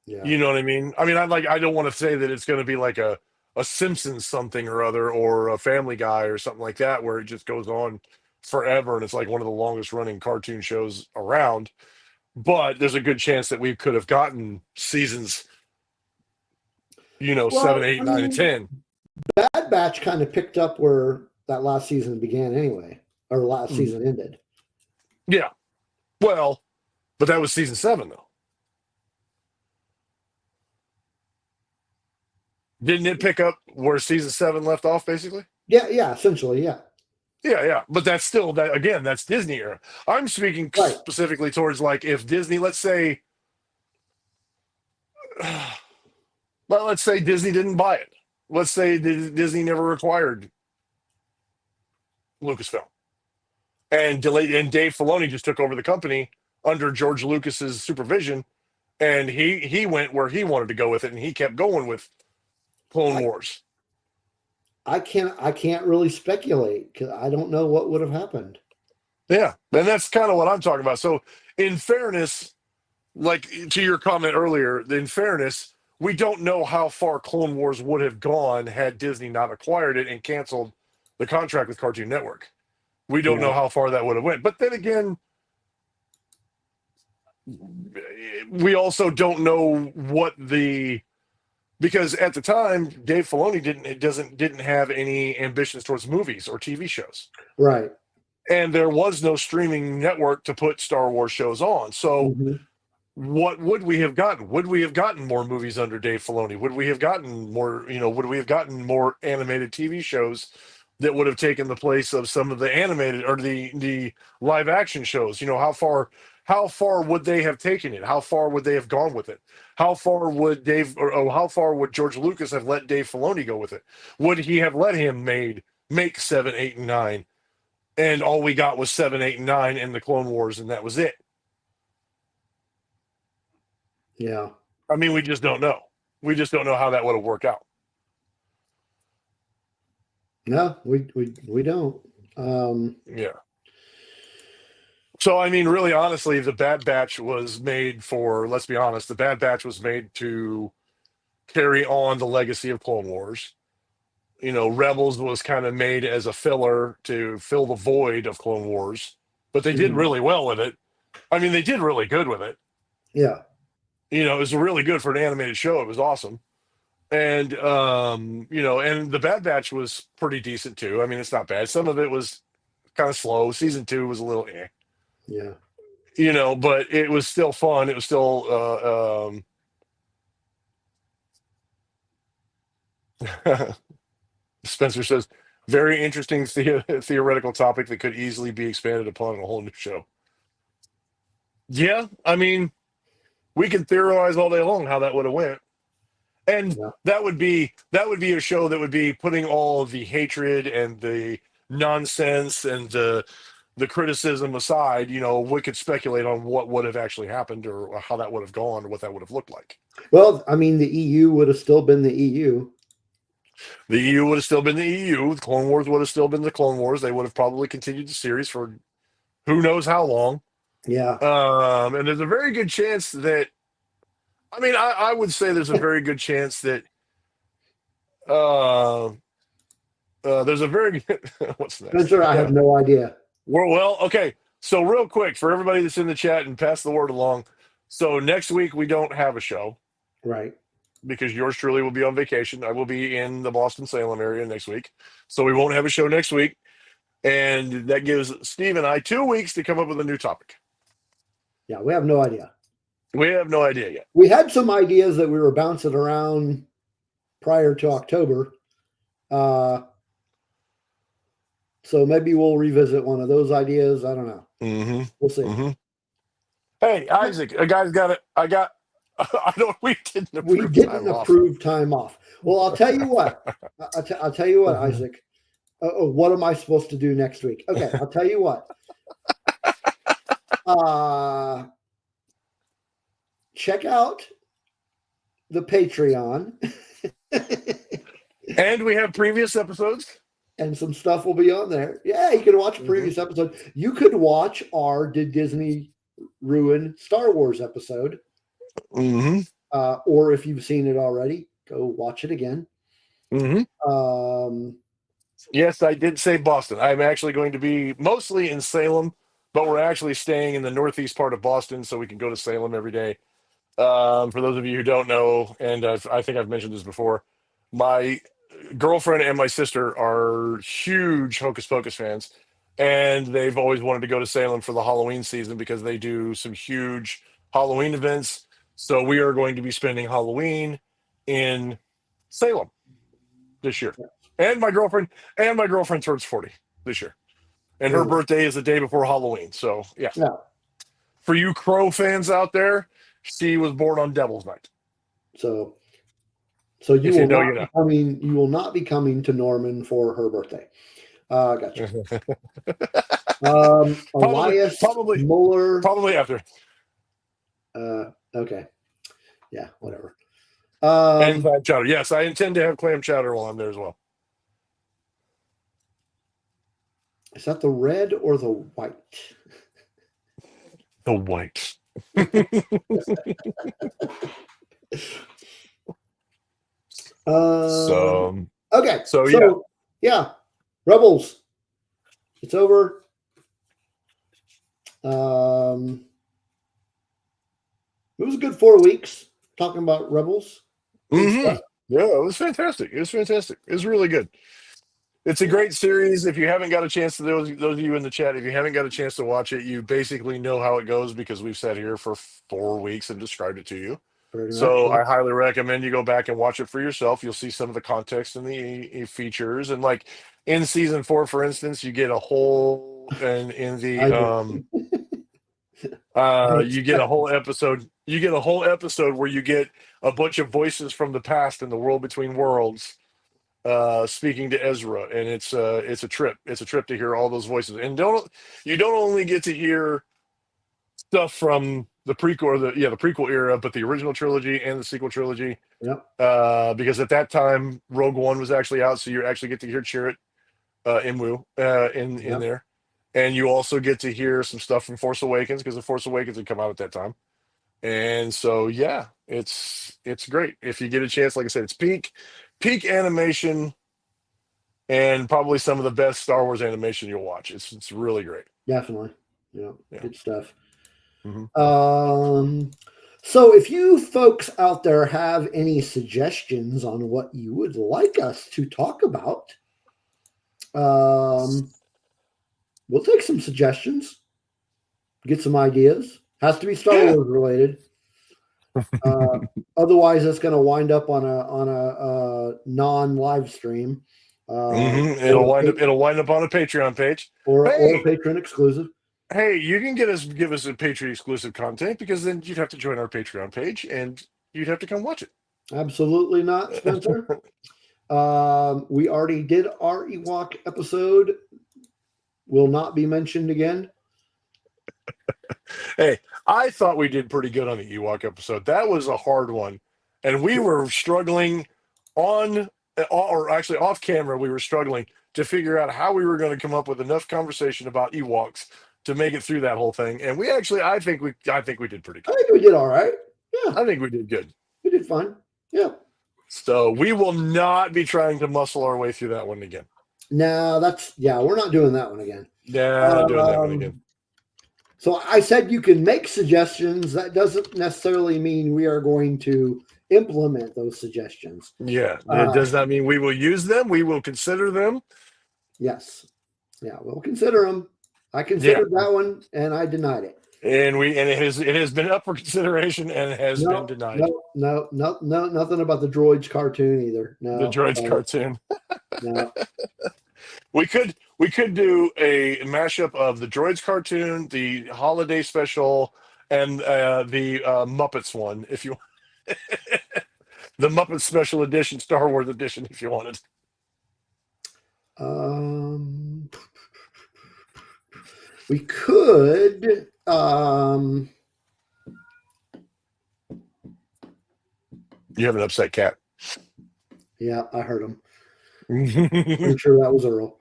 Yeah. You know what I mean? I don't want to say that it's going to be like a Simpsons something or other, or a Family Guy or something like that, where it just goes on forever and it's like one of the longest running cartoon shows around. But there's a good chance that we could have gotten seasons, 7, Well, 8, I 9, and mean, 10. Bad Batch kind of picked up where that last season began anyway, or last Mm. season ended. Yeah. Well, but that was season 7, though. Didn't it pick up where season 7 left off, basically? Yeah, essentially, yeah. Yeah. But that's still, that again, that's Disney era. I'm speaking Right. specifically towards, like, if Disney, let's say, let's say Disney didn't buy it. Let's say Disney never acquired Lucasfilm, and Dave Filoni just took over the company under George Lucas's supervision, and he went where he wanted to go with it, and he kept going with Clone Wars. I can't really speculate because I don't know what would have happened. Yeah, and that's kind of what I'm talking about. So, in fairness, like to your comment earlier, in fairness, we don't know how far Clone Wars would have gone had Disney not acquired it and canceled the contract with Cartoon Network. We don't know Yeah. how far that would have went. But then again, we also don't know what the, because at the time Dave Filoni didn't have any ambitions towards movies or TV shows, Right. and there was no streaming network to put Star Wars shows on. So hmm what would we have gotten? Would we have gotten more movies under Dave Filoni? Would we have gotten more, would we have gotten more animated TV shows that would have taken the place of some of the animated or the live action shows? How far would they have taken it? How far would they have gone with it? How far would how far would George Lucas have let Dave Filoni go with it? Would he have let him make 7, 8, and 9? And all we got was 7, 8, and 9 in the Clone Wars, and that was it. Yeah. I mean, we just don't know. We just don't know how that would have worked out. No, we don't. Yeah. So, I mean, really, honestly, the Bad Batch was made for, let's be honest, the Bad Batch was made to carry on the legacy of Clone Wars. Rebels was kind of made as a filler to fill the void of Clone Wars, but they did Mhm. really well with it. I mean, they did really good with it. Yeah. It was really good for an animated show. It was awesome. And and the Bad Batch was pretty decent too. I mean, it's not bad. Some of it was kind of slow. Season 2 was a little Yeah. but it was still fun. It was still Spencer says, very interesting theoretical topic that could easily be expanded upon in a whole new show. Yeah, I mean, we can theorize all day long how that would have went. And Yeah. that would be a show that would be putting all of the hatred and the nonsense and the criticism aside. We could speculate on what would have actually happened or how that would have gone or what that would have looked like. Well, I mean, the EU would have still been the EU. The EU would have still been the EU. The Clone Wars would have still been the Clone Wars. They would have probably continued the series for who knows how long. Yeah. And there's a very good chance that, I mean, I would say there's a very good chance that there's a very what's next? Spencer, I have no idea. Well, okay. So real quick for everybody that's in the chat and pass the word along. So next week we don't have a show Right. because yours truly will be on vacation. I will be in the Boston-Salem area next week, so we won't have a show next week, and that gives Steve and I 2 weeks to come up with a new topic. Yeah, we have no idea. We have no idea yet. We had some ideas that we were bouncing around prior to October. So maybe we'll revisit one of those ideas. I don't know. Mm-hmm. We'll see. Mm-hmm. Hey, Isaac, a guy's got it. I don't. We didn't approve time off. Well, I'll tell you what. I'll tell you what, Isaac. What am I supposed to do next week? Okay, I'll tell you what. Check out the Patreon. And we have previous episodes. And some stuff will be on there. Yeah, you can watch a previous episode. You could watch our Did Disney Ruin Star Wars episode. Mm-hmm. Or if you've seen it already, go watch it again. Mm-hmm. Yes, I did say Boston. I'm actually going to be mostly in Salem, but we're actually staying in the northeast part of Boston so we can go to Salem every day. For those of you who don't know, and I think I've mentioned this before, my girlfriend and my sister are huge Hocus Pocus fans, and they've always wanted to go to Salem for the Halloween season because they do some huge Halloween events. So we are going to be spending Halloween in Salem this year. And my girlfriend turns 40 this year. And her birthday is the day before Halloween. So yeah. For you Crow fans out there, she was born on Devil's Night. So you will not be coming to Norman for her birthday. Gotcha. Elias Mueller. Probably after. Okay. Yeah, whatever. And clam chowder. Yes, I intend to have clam chowder while I'm there as well. Is that the red or the white? The white. So, Okay. so yeah. So, yeah. Rebels. It's over. It was a good 4 weeks talking about Rebels. Good stuff. Yeah, it was fantastic. It was fantastic. It was really good. It's a great series. If you haven't got a chance to, those of you in the chat, if you haven't got a chance to watch it, you basically know how it goes because we've sat here for 4 weeks and described it to you. Pretty much, So yeah. I highly recommend you go back and watch it for yourself. You'll see some of the context and the features. And like in season 4, for instance, you get a whole and in I the do. you get a whole episode. You get a whole episode where you get a bunch of voices from the past in the world between worlds speaking to Ezra, and it's a trip. It's a trip to hear all those voices. And you don't only get to hear stuff from the prequel or the prequel era, but the original trilogy and the sequel trilogy. Yep. Because at that time Rogue One was actually out, so you actually get to hear Chirrut Imwu in there. And you also get to hear some stuff from Force Awakens because the Force Awakens had come out at that time. And so yeah, it's great. If you get a chance, like I said, it's peak animation and probably some of the best Star Wars animation you'll watch. It's really great. Definitely. Yeah. Good stuff. Mm-hmm. So if you folks out there have any suggestions on what you would like us to talk about, we'll take some suggestions, get some ideas. Has to be Star Wars related. Otherwise, it's going to wind up on a non-live stream. It'll wind up on a Patreon page or a patron exclusive. Hey, you can give us a Patreon exclusive content because then you'd have to join our Patreon page and you'd have to come watch it. Absolutely not, Spencer. We already did our Ewok episode. Will not be mentioned again. Hey, I thought we did pretty good on the Ewok episode. That was a hard one. And we were struggling actually off camera, we were struggling to figure out how we were going to come up with enough conversation about Ewoks to make it through that whole thing. And we actually, I think we did pretty good. I think we did all right. Yeah. I think we did good. We did fine. Yeah. So we will not be trying to muscle our way through that one again. No, we're not doing that one again. Yeah, not doing that one again. So I said you can make suggestions. That doesn't necessarily mean we are going to implement those suggestions. Yeah, it does not mean we will use them. We will consider them. Yes. Yeah, we'll consider them. I considered that one, and I denied it. And it has been up for consideration and it has been denied. No, nothing about the Droids cartoon either. No, the Droids cartoon. No. We could do a mashup of the Droids cartoon, the holiday special, and the Muppets one, if you the Muppets special edition, Star Wars edition, if you wanted. We could. You have an upset cat. Yeah, I heard him. Pretty sure that was Earl.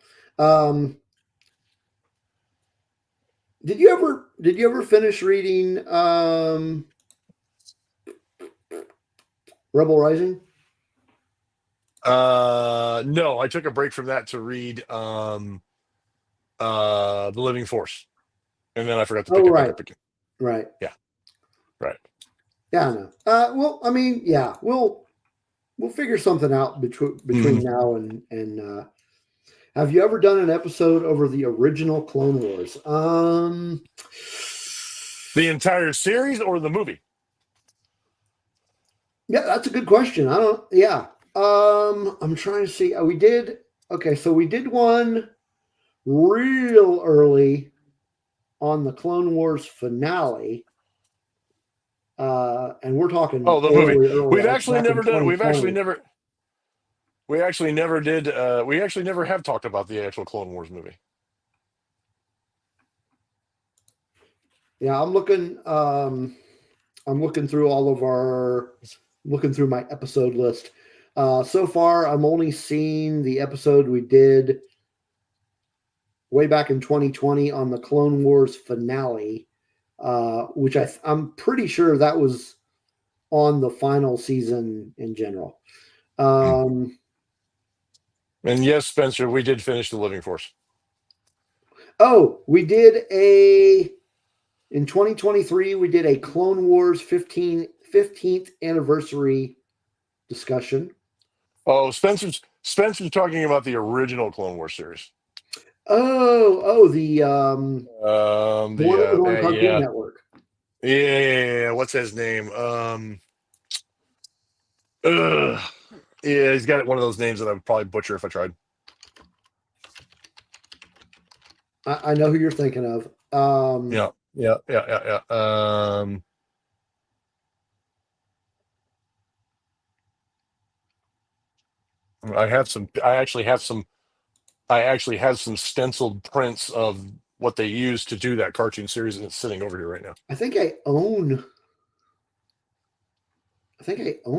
Did you ever finish reading Rebel Rising? No, I took a break from that to read The Living Force, and then I forgot to pick it back up again. Right. Yeah. Right. Yeah, I know. Well, I mean, yeah, we'll figure something out between now and have you ever done an episode over the original Clone Wars? The entire series or the movie? Yeah, that's a good question. I'm trying to see. We did one real early on the Clone Wars finale. And we're talking the movie. Early, we actually never have talked about the actual Clone Wars movie. Yeah, I'm looking through looking through my episode list. So far, I'm only seeing the episode we did way back in 2020 on the Clone Wars finale. which I'm pretty sure that was on the final season in general. And yes, Spencer, we did finish the Living Force. Oh, we did in 2023, we did a Clone Wars 15th anniversary discussion. Oh, Spencer's talking about the original Clone Wars series. The one that was on Cartoon Network. Yeah. What's his name? Yeah, he's got one of those names that I would probably butcher if I tried. I know who you're thinking of. Yeah. I actually have some stenciled prints of what they used to do that cartoon series, and it's sitting over here right now. I think I own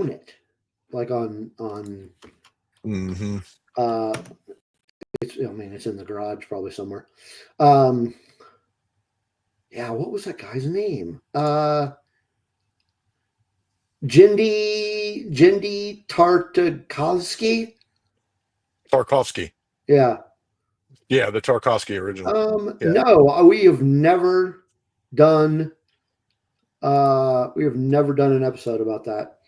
it, like on. Mm-hmm. It's in the garage probably somewhere. Yeah, what was that guy's name? Jindy Tartakovsky. Tarkovsky. Yeah. Yeah, the Tarkovsky original. Yeah. No, we have never done an episode about that.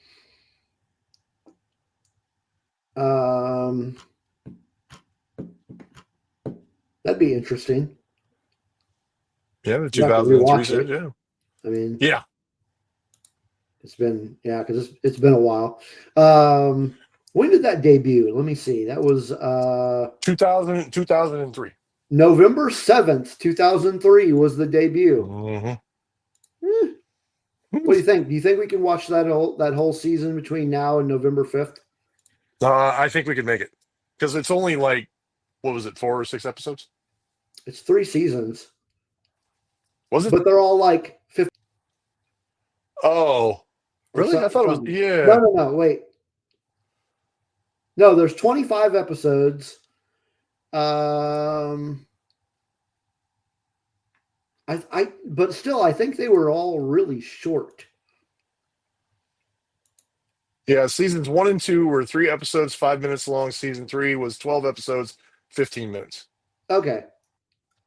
That'd be interesting. Yeah, the 2003 series. Yeah. I mean, yeah. It's been because it's been a while. When did that debut? Let me see. That was 2003. November 7th, 2003 was the debut. Mm-hmm. What do you think? Do you think we can watch that whole season between now and November 5th? I think we could make it because it's only like, what was it, 4 or 6 episodes? It's 3 seasons. Was it? But they're all like 50. Oh, really? I thought it was. Yeah. No. Wait. No, there's 25 episodes. But still, I think they were all really short. Yeah, seasons 1 and 2 were 3 episodes, 5 minutes long. Season 3 was 12 episodes, 15 minutes. Okay.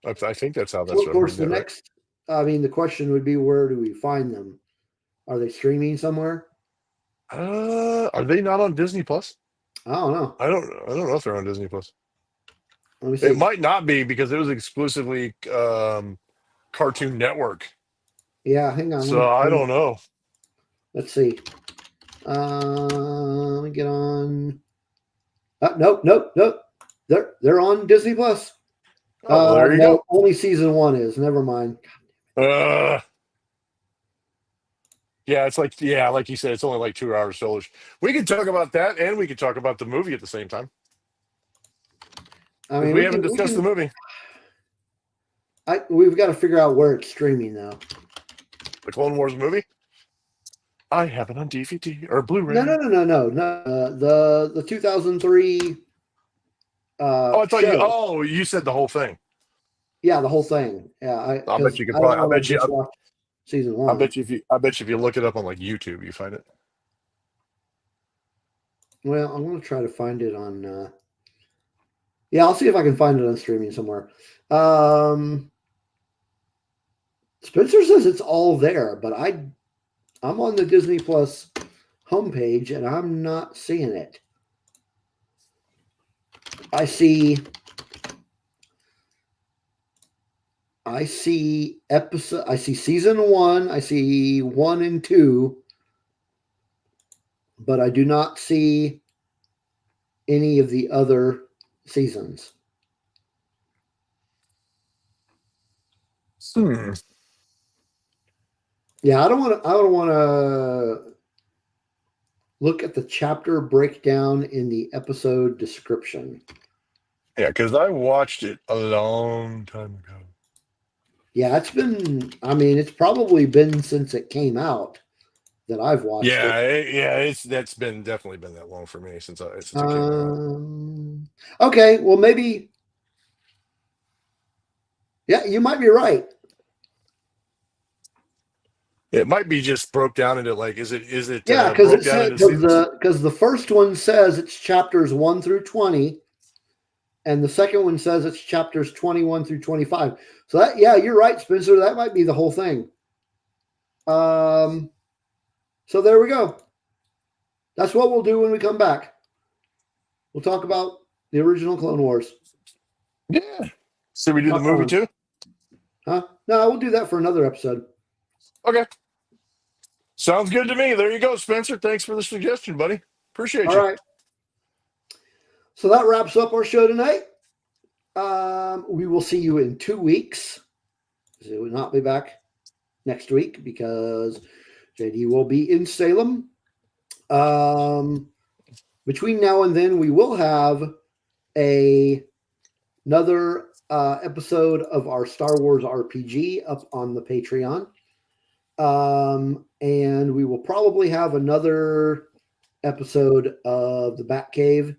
I think that's how that's. Well, of course, the next. Right? I mean, the question would be, where do we find them? Are they streaming somewhere? Are they not on Disney Plus? I don't know. I don't know if they're on Disney Plus. Let me see. It might not be because it was exclusively Cartoon Network. Yeah, hang on. So I don't know. Let's see. Let me get on. Nope. They're on Disney Plus. Oh, there you go. Only season 1 is. Never mind. Yeah, it's like like you said, it's only like 2 hours fillers. We could talk about that, and we could talk about the movie at the same time. I mean, we haven't discussed the movie. We've got to figure out where it's streaming though. The Clone Wars movie. I have it on DVD or Blu-ray. No. The 2003. I thought you said the whole thing. Yeah, the whole thing. Yeah, I bet you could probably. I bet you. Season 1. I bet you if you look it up on like YouTube, you find it. Well, I'm going to try to find it on. Yeah, I'll see if I can find it on streaming somewhere. Spencer says it's all there, but I'm on the Disney Plus homepage and I'm not seeing it. I see season 1, I see 1 and 2, but I do not see any of the other seasons. Yeah, I don't want to look at the chapter breakdown in the episode description. Yeah, because I watched it a long time ago. Yeah, it's probably been since it came out that I've watched it. That's definitely been that long for me since it came out. Okay, well maybe. Yeah, you might be right. It might be just broke down into like, is it Yeah, because broke it down said into seasons? because the first one says it's chapters 1 through 20, and the second one says it's chapters 21 through 25. So that, yeah, you're right, Spencer. That might be the whole thing. So there we go. That's what we'll do when we come back. We'll talk about the original Clone Wars. Yeah. So we do the Rock movie on. too? Huh? No, we'll do that for another episode. Okay. Sounds good to me. There you go, Spencer. Thanks for the suggestion, buddy. Appreciate All you. right. So that wraps up our show tonight. We will see you in 2 weeks. So we will not be back next week because JD will be in Salem. Between now and then, we will have another episode of our Star Wars RPG up on the Patreon. And we will probably have another episode of the Batcave.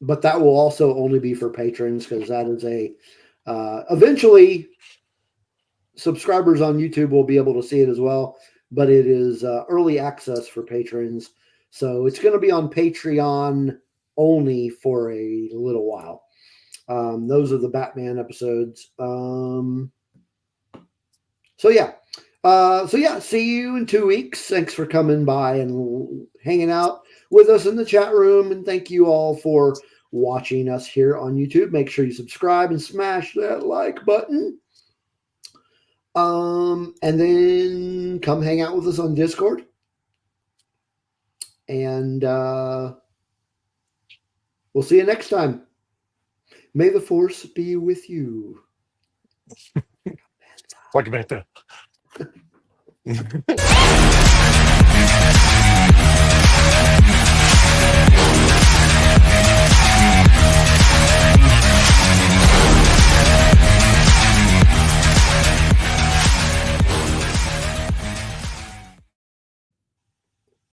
But that will also only be for patrons because that is eventually subscribers on YouTube will be able to see it as well, but it is early access for patrons. So it's going to be on Patreon only for a little while. Those are the Batman episodes. So yeah, see you in 2 weeks. Thanks for coming by and hanging out with us in the chat room. And thank you all for watching us here on YouTube. Make sure you subscribe and smash that like button. And then come hang out with us on Discord. And we'll see you next time. May the Force be with you. Like a man.